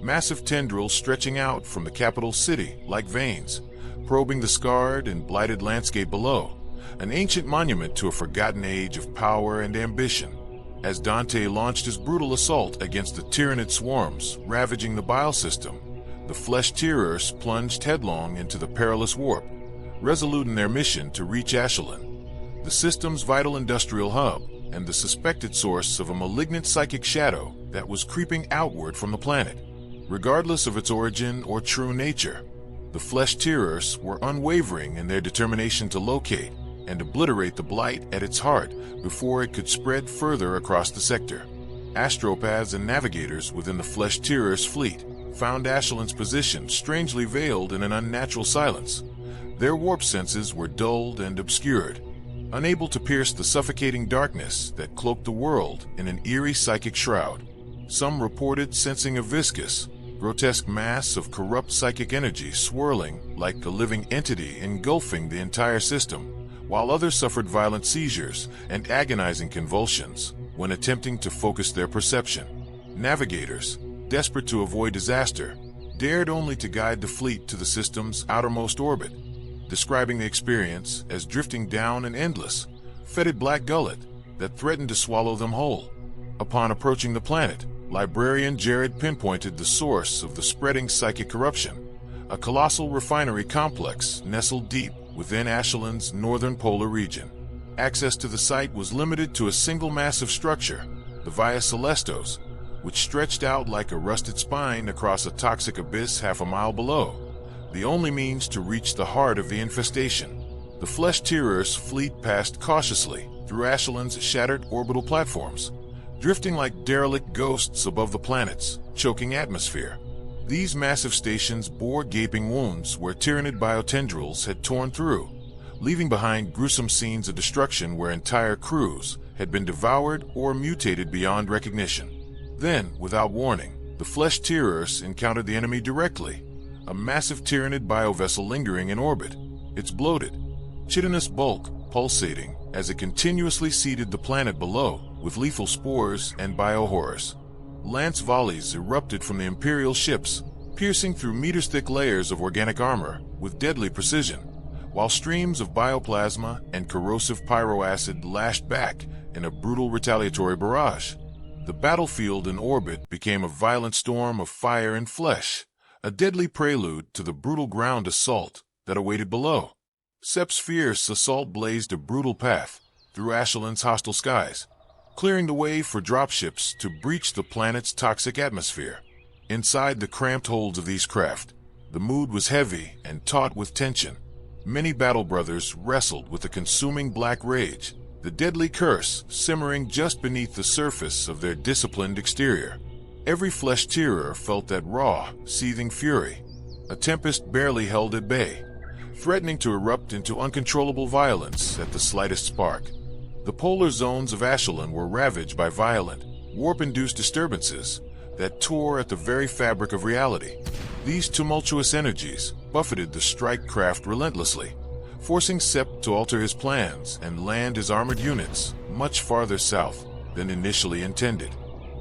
A: massive tendrils stretching out from the capital city like veins, probing the scarred and blighted landscape below, an ancient monument to a forgotten age of power and ambition. As Dante launched his brutal assault against the Tyranid swarms ravaging the Baal system, the flesh-tearers plunged headlong into the perilous warp, resolute in their mission to reach Ashelin, the system's vital industrial hub and the suspected source of a malignant psychic shadow that was creeping outward from the planet. Regardless of its origin or true nature, the flesh-tearers were unwavering in their determination to locate and obliterate the blight at its heart before it could spread further across the sector. Astropaths and navigators within the flesh-tearers fleet found Ashelin's position strangely veiled in an unnatural silence. Their warp senses were dulled and obscured, unable to pierce the suffocating darkness that cloaked the world in an eerie psychic shroud. Some reported sensing a viscous, grotesque mass of corrupt psychic energy swirling like a living entity engulfing the entire system, while others suffered violent seizures and agonizing convulsions when attempting to focus their perception. Navigators, desperate to avoid disaster, dared only to guide the fleet to the system's outermost orbit, describing the experience as drifting down an endless, fetid black gullet that threatened to swallow them whole. Upon approaching the planet, librarian Jared pinpointed the source of the spreading psychic corruption, a colossal refinery complex nestled deep within Ashelin's northern polar region. Access to the site was limited to a single massive structure, the Via Celestos, which stretched out like a rusted spine across a toxic abyss half a mile below, the only means to reach the heart of the infestation. The flesh-tearers fleet passed cautiously through Ashelin's shattered orbital platforms, drifting like derelict ghosts above the planet's choking atmosphere. These massive stations bore gaping wounds where Tyranid biotendrils had torn through, leaving behind gruesome scenes of destruction where entire crews had been devoured or mutated beyond recognition. Then, without warning, the flesh-tearers encountered the enemy directly, a massive Tyranid biovessel lingering in orbit, its bloated, chitinous bulk pulsating as it continuously seeded the planet below with lethal spores and biohorrors. Lance volleys erupted from the Imperial ships, piercing through meters-thick layers of organic armor with deadly precision, while streams of bioplasma and corrosive pyroacid lashed back in a brutal retaliatory barrage. The battlefield in orbit became a violent storm of fire and flesh, a deadly prelude to the brutal ground assault that awaited below. Sep's fierce assault blazed a brutal path through Ashelin's hostile skies, clearing the way for dropships to breach the planet's toxic atmosphere. Inside the cramped holds of these craft, the mood was heavy and taut with tension. Many battle brothers wrestled with the consuming black rage, the deadly curse simmering just beneath the surface of their disciplined exterior. Every flesh-tearer felt that raw, seething fury, a tempest barely held at bay, threatening to erupt into uncontrollable violence at the slightest spark. The polar zones of Ashelon were ravaged by violent, warp-induced disturbances that tore at the very fabric of reality. These tumultuous energies buffeted the strike craft relentlessly, forcing Sepp to alter his plans and land his armored units much farther south than initially intended.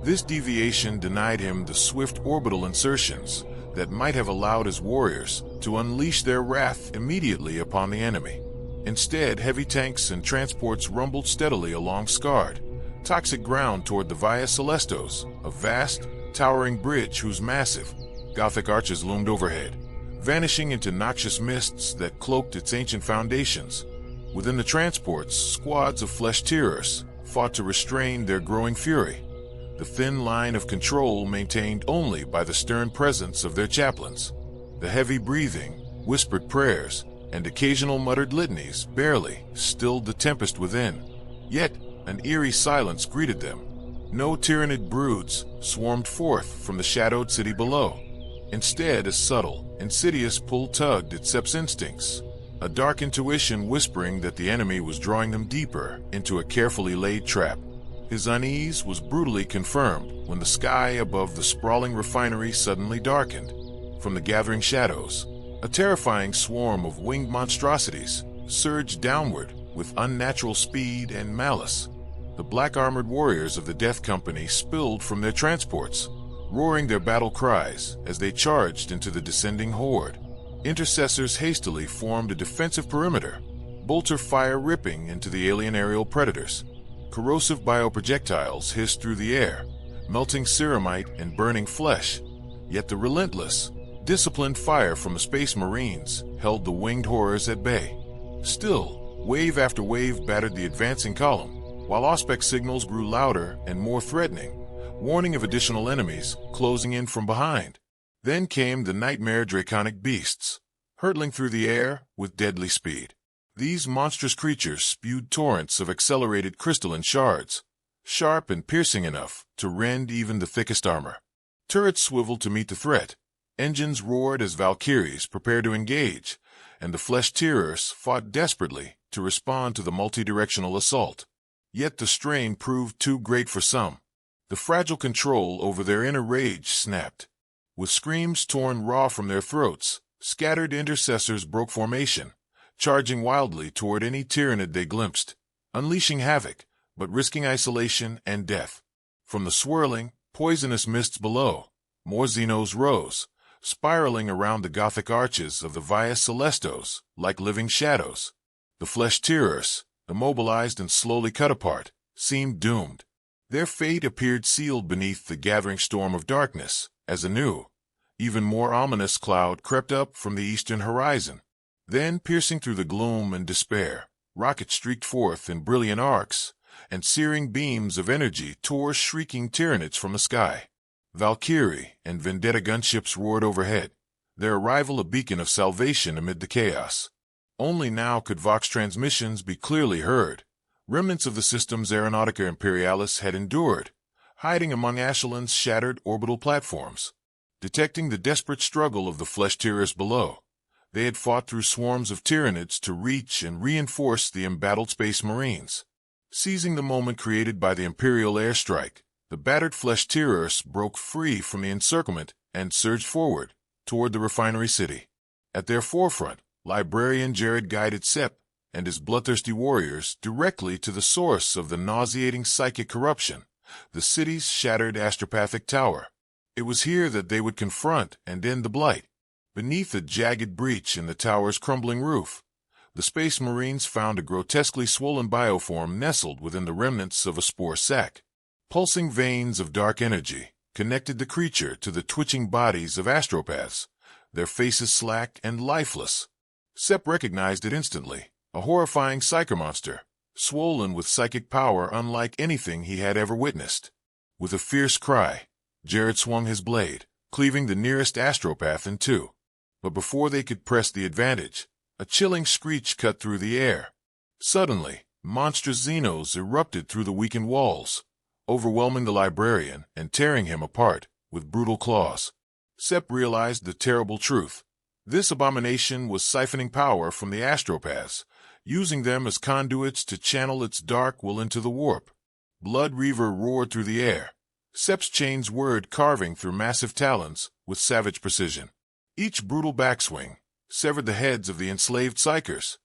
A: This deviation denied him the swift orbital insertions that might have allowed his warriors to unleash their wrath immediately upon the enemy. Instead, heavy tanks and transports rumbled steadily along scarred, toxic ground toward the Via Celestos, a vast, towering bridge whose massive, Gothic arches loomed overhead, vanishing into noxious mists that cloaked its ancient foundations. Within the transports, squads of flesh-tearers fought to restrain their growing fury, the thin line of control maintained only by the stern presence of their chaplains. The heavy breathing, whispered prayers, and occasional muttered litanies barely stilled the tempest within. Yet, an eerie silence greeted them. No Tyranid broods swarmed forth from the shadowed city below. Instead, a subtle, insidious pull tugged at Sepp's instincts, a dark intuition whispering that the enemy was drawing them deeper into a carefully laid trap. His unease was brutally confirmed when the sky above the sprawling refinery suddenly darkened. From the gathering shadows, a terrifying swarm of winged monstrosities surged downward with unnatural speed and malice. The black-armored warriors of the Death Company spilled from their transports, roaring their battle cries as they charged into the descending horde. Intercessors hastily formed a defensive perimeter, bolter fire ripping into the alien aerial predators. Corrosive bioprojectiles hissed through the air, melting ceramite and burning flesh. Yet the relentless, disciplined fire from the Space Marines held the winged horrors at bay. Still, wave after wave battered the advancing column, while Auspex signals grew louder and more threatening, warning of additional enemies closing in from behind. Then came the nightmare draconic beasts, hurtling through the air with deadly speed. These monstrous creatures spewed torrents of accelerated crystalline shards, sharp and piercing enough to rend even the thickest armor. Turrets swiveled to meet the threat, engines roared as Valkyries prepared to engage, and the flesh-tearers fought desperately to respond to the multi-directional assault. Yet the strain proved too great for some. The fragile control over their inner rage snapped. With screams torn raw from their throats, scattered intercessors broke formation, charging wildly toward any Tyranid they glimpsed, unleashing havoc, but risking isolation and death. From the swirling, poisonous mists below, more Xenos rose, spiraling around the Gothic arches of the Via Celestos like living shadows. The flesh-tearers, immobilized and slowly cut apart, seemed doomed. Their fate appeared sealed beneath the gathering storm of darkness, as a new, even more ominous cloud crept up from the eastern horizon. Then, piercing through the gloom and despair, rockets streaked forth in brilliant arcs, and searing beams of energy tore shrieking Tyranids from the sky. Valkyrie and Vendetta gunships roared overhead, their arrival a beacon of salvation amid the chaos. Only now could Vox transmissions be clearly heard. Remnants of the system's Aeronautica Imperialis had endured, hiding among Ashelon's shattered orbital platforms. Detecting the desperate struggle of the flesh-tearers below, they had fought through swarms of Tyranids to reach and reinforce the embattled Space Marines. Seizing the moment created by the Imperial airstrike, the battered flesh-tearers broke free from the encirclement and surged forward toward the refinery city. At their forefront, Librarian Jared guided Sepp and his bloodthirsty warriors directly to the source of the nauseating psychic corruption, the city's shattered astropathic tower. It was here that they would confront and end the blight. Beneath a jagged breach in the tower's crumbling roof, the Space Marines found a grotesquely swollen bioform nestled within the remnants of a spore sac. Pulsing veins of dark energy connected the creature to the twitching bodies of astropaths, their faces slack and lifeless. Sepp recognized it instantly, a horrifying psychomonster, swollen with psychic power unlike anything he had ever witnessed. With a fierce cry, Jared swung his blade, cleaving the nearest astropath in two. But before they could press the advantage, a chilling screech cut through the air. Suddenly, monstrous Xenos erupted through the weakened walls, overwhelming the librarian and tearing him apart with brutal claws. Sepp realized the terrible truth. This abomination was siphoning power from the astropaths, using them as conduits to channel its dark will into the warp. Blood Reaver roared through the air, Sepp's chains whirred carving through massive talons with savage precision. Each brutal backswing severed the heads of the enslaved psychers.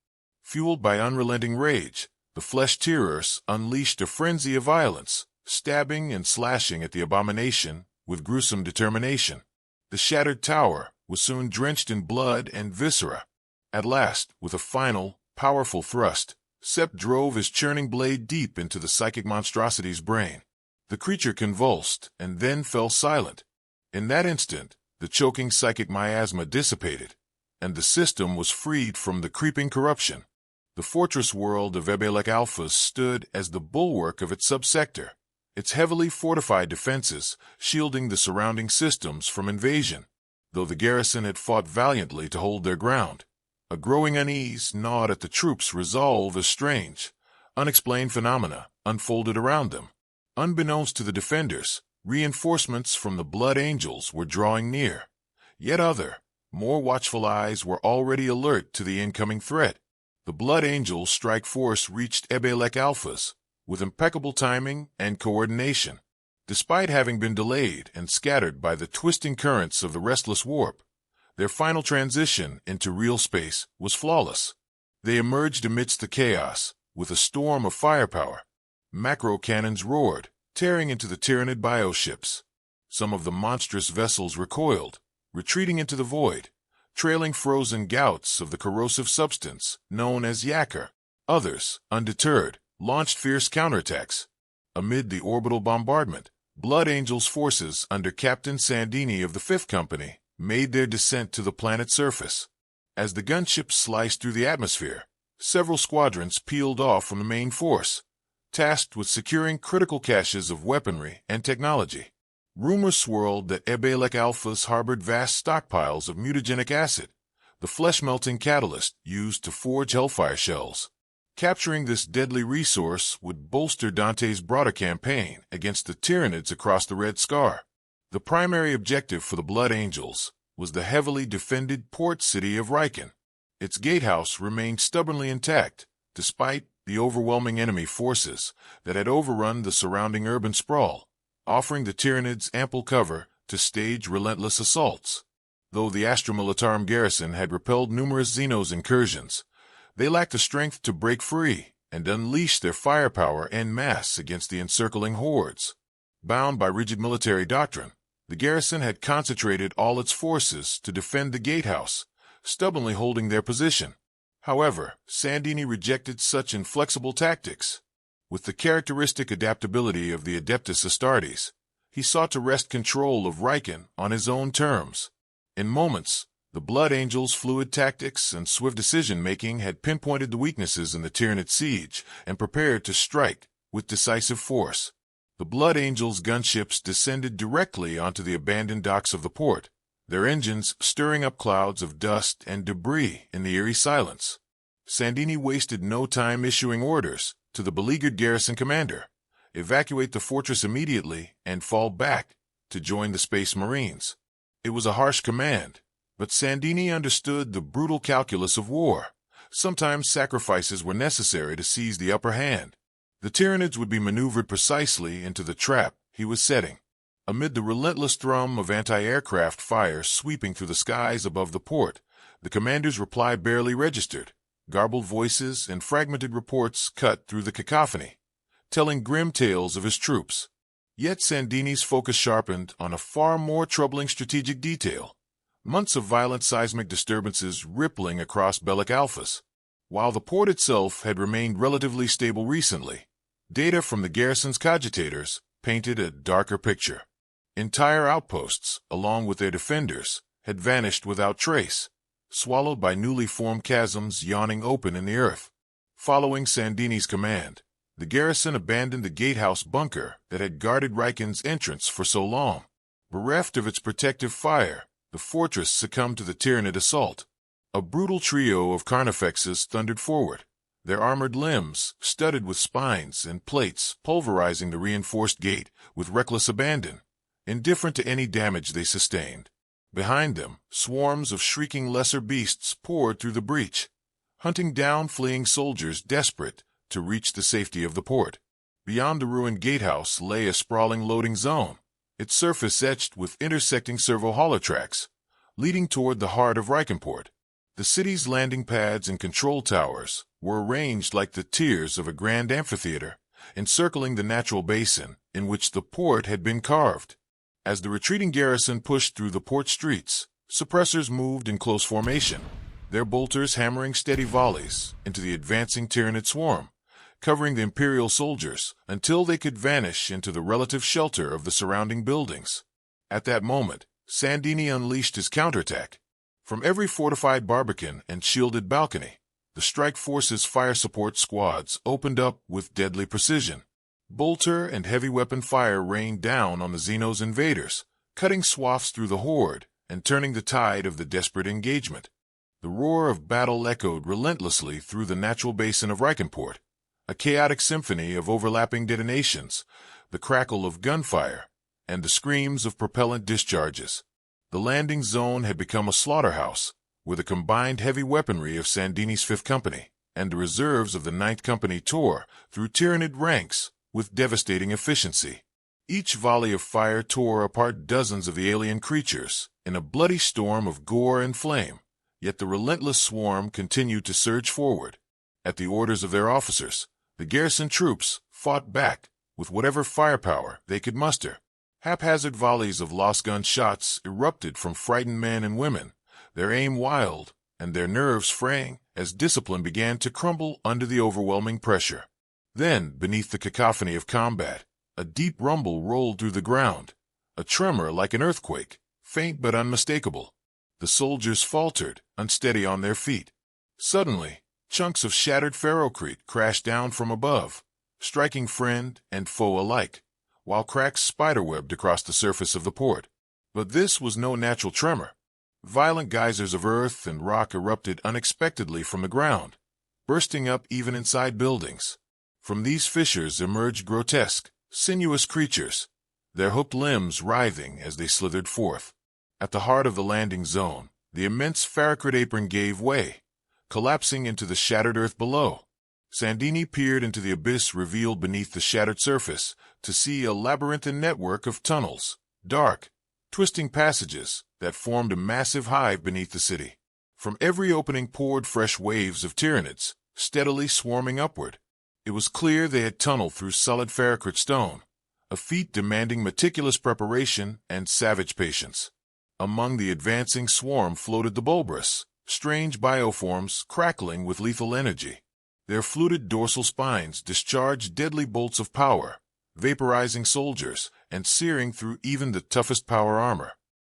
A: Fueled by unrelenting rage, the flesh-tearers unleashed a frenzy of violence, stabbing and slashing at the abomination with gruesome determination. The shattered tower was soon drenched in blood and viscera. At last, with a final, powerful thrust, Sepp drove his churning blade deep into the psychic monstrosity's brain. The creature convulsed and then fell silent. In that instant, the choking psychic miasma dissipated, and the system was freed from the creeping corruption. The fortress world of Ebelek Alpha stood as the bulwark of its subsector, its heavily fortified defenses shielding the surrounding systems from invasion. Though the garrison had fought valiantly to hold their ground, a growing unease gnawed at the troops' resolve as strange, unexplained phenomena unfolded around them. Unbeknownst to the defenders, reinforcements from the Blood Angels were drawing near. Yet other, more watchful eyes were already alert to the incoming threat. The Blood Angels' strike force reached Ebelek Alphas with impeccable timing and coordination. Despite having been delayed and scattered by the twisting currents of the restless warp, their final transition into real space was flawless. They emerged amidst the chaos with a storm of firepower. Macro cannons roared, tearing into the Tyranid bioships. Some of the monstrous vessels recoiled, retreating into the void, trailing frozen gouts of the corrosive substance known as yakr. Others, undeterred, launched fierce counterattacks. Amid the orbital bombardment, Blood Angels' forces under Captain Sandini of the Fifth Company made their descent to the planet's surface. As the gunships sliced through the atmosphere, several squadrons peeled off from the main force, tasked with securing critical caches of weaponry and technology. Rumors swirled that Ebelek Alphas harbored vast stockpiles of mutagenic acid, the flesh-melting catalyst used to forge Hellfire shells. Capturing this deadly resource would bolster Dante's broader campaign against the Tyranids across the Red Scar. The primary objective for the Blood Angels was the heavily defended port city of Riken. Its gatehouse remained stubbornly intact, despite the overwhelming enemy forces that had overrun the surrounding urban sprawl, offering the Tyranids ample cover to stage relentless assaults. Though the Astra Militarum garrison had repelled numerous Xenos incursions, they lacked the strength to break free and unleash their firepower en masse against the encircling hordes. Bound by rigid military doctrine, the garrison had concentrated all its forces to defend the gatehouse, stubbornly holding their position. However, Sandini rejected such inflexible tactics. With the characteristic adaptability of the Adeptus Astartes, he sought to wrest control of Riken on his own terms. In moments, the Blood Angels' fluid tactics and swift decision-making had pinpointed the weaknesses in the Tyranid siege and prepared to strike with decisive force. The Blood Angels' gunships descended directly onto the abandoned docks of the port, their engines stirring up clouds of dust and debris in the eerie silence. Sandini wasted no time issuing orders to the beleaguered garrison commander: evacuate the fortress immediately and fall back to join the Space Marines. It was a harsh command, but Sandini understood the brutal calculus of war. Sometimes sacrifices were necessary to seize the upper hand. The Tyranids would be maneuvered precisely into the trap he was setting. Amid the relentless thrum of anti-aircraft fire sweeping through the skies above the port, the commander's reply barely registered. Garbled voices and fragmented reports cut through the cacophony, telling grim tales of his troops. Yet Sandini's focus sharpened on a far more troubling strategic detail: months of violent seismic disturbances rippling across Belek Alphas. While the port itself had remained relatively stable recently, data from the garrison's cogitators painted a darker picture. Entire outposts, along with their defenders, had vanished without trace, swallowed by newly formed chasms yawning open in the earth. Following Sandini's command, the garrison abandoned the gatehouse bunker that had guarded Riken's entrance for so long. Bereft of its protective fire, the fortress succumbed to the Tyranid assault. A brutal trio of carnifexes thundered forward, their armored limbs studded with spines and plates pulverizing the reinforced gate with reckless abandon, indifferent to any damage they sustained. Behind them, swarms of shrieking lesser beasts poured through the breach, hunting down fleeing soldiers desperate to reach the safety of the port. Beyond the ruined gatehouse lay a sprawling loading zone, its surface etched with intersecting servo-holotracks, leading toward the heart of Rikenport. The city's landing pads and control towers were arranged like the tiers of a grand amphitheater, encircling the natural basin in which the port had been carved. As the retreating garrison pushed through the port streets, suppressors moved in close formation, their bolters hammering steady volleys into the advancing Tyranid swarm, covering the Imperial soldiers until they could vanish into the relative shelter of the surrounding buildings. At that moment, Sandini unleashed his counterattack. From every fortified barbican and shielded balcony, the strike force's fire support squads opened up with deadly precision. Bolter and heavy weapon fire rained down on the Xenos invaders, cutting swaths through the horde and turning the tide of the desperate engagement. The roar of battle echoed relentlessly through the natural basin of Rikenport, a chaotic symphony of overlapping detonations, the crackle of gunfire, and the screams of propellant discharges. The landing zone had become a slaughterhouse, where the combined heavy weaponry of Sandini's 5th Company and the reserves of the 9th Company tore through Tyranid ranks with devastating efficiency. Each volley of fire tore apart dozens of the alien creatures in a bloody storm of gore and flame, yet the relentless swarm continued to surge forward. At the orders of their officers, the garrison troops fought back with whatever firepower they could muster. Haphazard volleys of lost-gun shots erupted from frightened men and women, their aim wild and their nerves fraying as discipline began to crumble under the overwhelming pressure. Then, beneath the cacophony of combat, a deep rumble rolled through the ground, a tremor like an earthquake, faint but unmistakable. The soldiers faltered, unsteady on their feet. Suddenly, chunks of shattered ferrocrete crashed down from above, striking friend and foe alike, while cracks spiderwebbed across the surface of the port. But this was no natural tremor. Violent geysers of earth and rock erupted unexpectedly from the ground, bursting up even inside buildings. From these fissures emerged grotesque, sinuous creatures, their hooked limbs writhing as they slithered forth. At the heart of the landing zone, the immense ferrocrete apron gave way, collapsing into the shattered earth below. Sandini peered into the abyss revealed beneath the shattered surface to see a labyrinthine network of tunnels, dark, twisting passages that formed a massive hive beneath the city. From every opening poured fresh waves of Tyranids, steadily swarming upward. It was clear they had tunneled through solid ferrocrete stone, a feat demanding meticulous preparation and savage patience. Among the advancing swarm floated the Bulbrus, strange bioforms crackling with lethal energy. Their fluted dorsal spines discharged deadly bolts of power, vaporizing soldiers and searing through even the toughest power armor.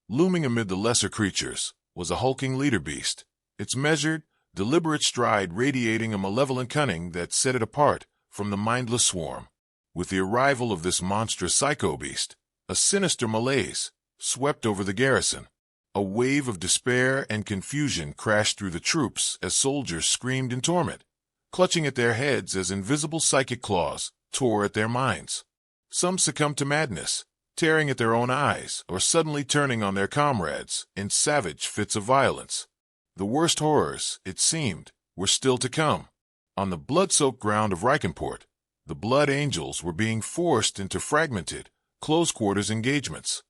A: Looming amid the lesser creatures was a hulking leader beast, its measured, deliberate stride radiating a malevolent cunning that set it apart from the mindless swarm. With the arrival of this monstrous psycho-beast, a sinister malaise swept over the garrison. A wave of despair and confusion crashed through the troops as soldiers screamed in torment, clutching at their heads as invisible psychic claws tore at their minds. Some succumbed to madness, tearing at their own eyes or suddenly turning on their comrades in savage fits of violence. The worst horrors, it seemed, were still to come. On the blood-soaked ground of Rikenport, the Blood Angels were being forced into fragmented, close-quarters engagements.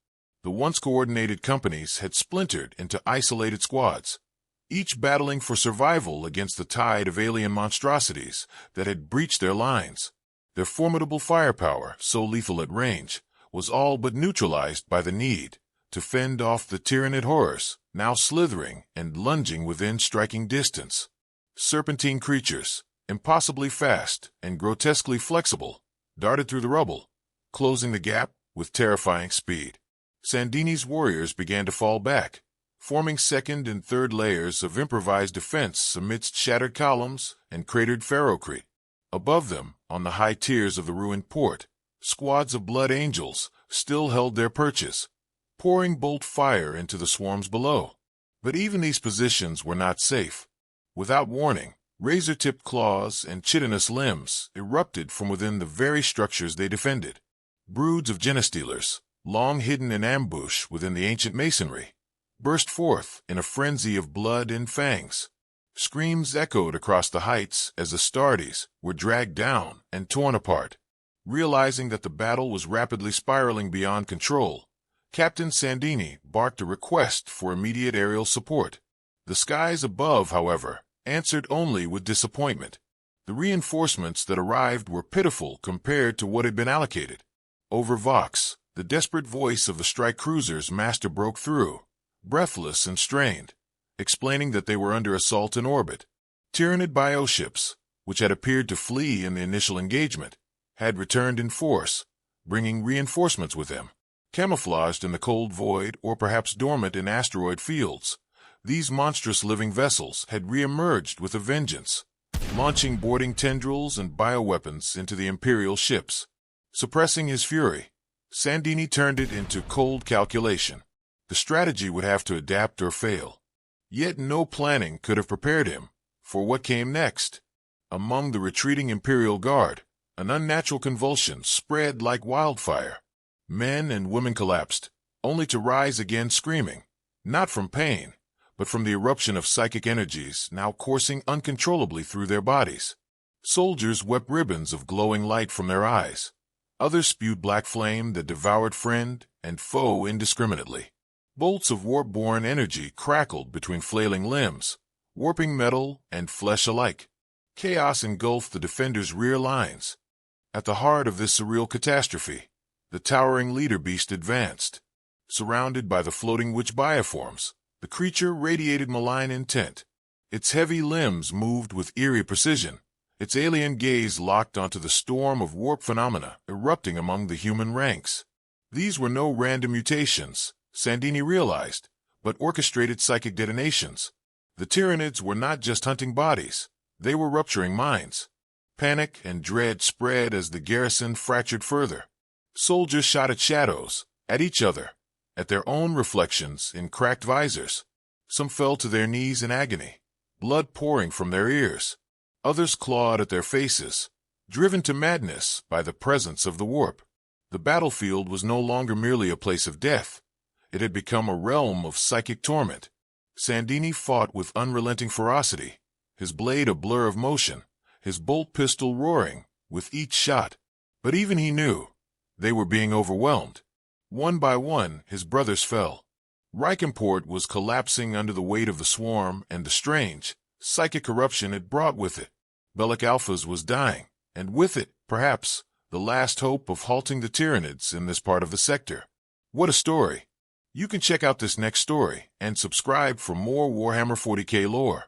A: The once coordinated companies had splintered into isolated squads, each battling for survival against the tide of alien monstrosities that had breached their lines. Their formidable firepower, so lethal at range, was all but neutralized by the need to fend off the Tyranid horrors, now slithering and lunging within striking distance. Serpentine creatures, impossibly fast and grotesquely flexible, darted through the rubble, closing the gap with terrifying speed. Sandini's warriors began to fall back, forming second and third layers of improvised defense amidst shattered columns and cratered ferrocrete. Above them, on the high tiers of the ruined port, squads of blood angels still held their perches, pouring bolt fire into the swarms below. But even these positions were not safe. Without warning, razor-tipped claws and chitinous limbs erupted from within the very structures they defended. Broods of genestealers, long hidden in ambush within the ancient masonry, burst forth in a frenzy of blood and fangs. Screams echoed across the heights as the Astartes were dragged down and torn apart. Realizing that the battle was rapidly spiraling beyond control, Captain Sandini barked a request for immediate aerial support. The skies above, however, answered only with disappointment. The reinforcements that arrived were pitiful compared to what had been allocated. Over Vox, the desperate voice of the strike cruiser's master broke through, breathless and strained, explaining that they were under assault in orbit. Tyranid bioships, which had appeared to flee in the initial engagement, had returned in force, bringing reinforcements with them. Camouflaged in the cold void or perhaps dormant in asteroid fields, these monstrous living vessels had re-emerged with a vengeance, launching boarding tendrils and bioweapons into the Imperial ships. Suppressing his fury, Sandini turned it into cold calculation. The strategy would have to adapt or fail. Yet no planning could have prepared him for what came next. Among the retreating Imperial Guard, an unnatural convulsion spread like wildfire. Men and women collapsed, only to rise again screaming, not from pain, but from the eruption of psychic energies now coursing uncontrollably through their bodies. Soldiers wept ribbons of glowing light from their eyes. Others spewed black flame that devoured friend and foe indiscriminately. Bolts of warp-borne energy crackled between flailing limbs, warping metal and flesh alike. Chaos engulfed the defenders' rear lines. At the heart of this surreal catastrophe, the towering leader beast advanced. Surrounded by the floating witch bioforms, the creature radiated malign intent. Its heavy limbs moved with eerie precision, its alien gaze locked onto the storm of warp phenomena erupting among the human ranks. These were no random mutations, Sandini realized, but orchestrated psychic detonations. The Tyranids were not just hunting bodies, they were rupturing minds. Panic and dread spread as the garrison fractured further. Soldiers shot at shadows, at each other, at their own reflections in cracked visors. Some fell to their knees in agony, blood pouring from their ears. Others clawed at their faces, driven to madness by the presence of the warp. The battlefield was no longer merely a place of death. It had become a realm of psychic torment. Sandini fought with unrelenting ferocity, his blade a blur of motion, his bolt pistol roaring with each shot. But even he knew they were being overwhelmed. One by one, his brothers fell. Reichemport was collapsing under the weight of the swarm and the strange, psychic corruption it brought with it. Bellic Alphas was dying, and with it, perhaps, the last hope of halting the Tyranids in this part of the sector. What a story! You can check out this next story and subscribe for more Warhammer 40K lore.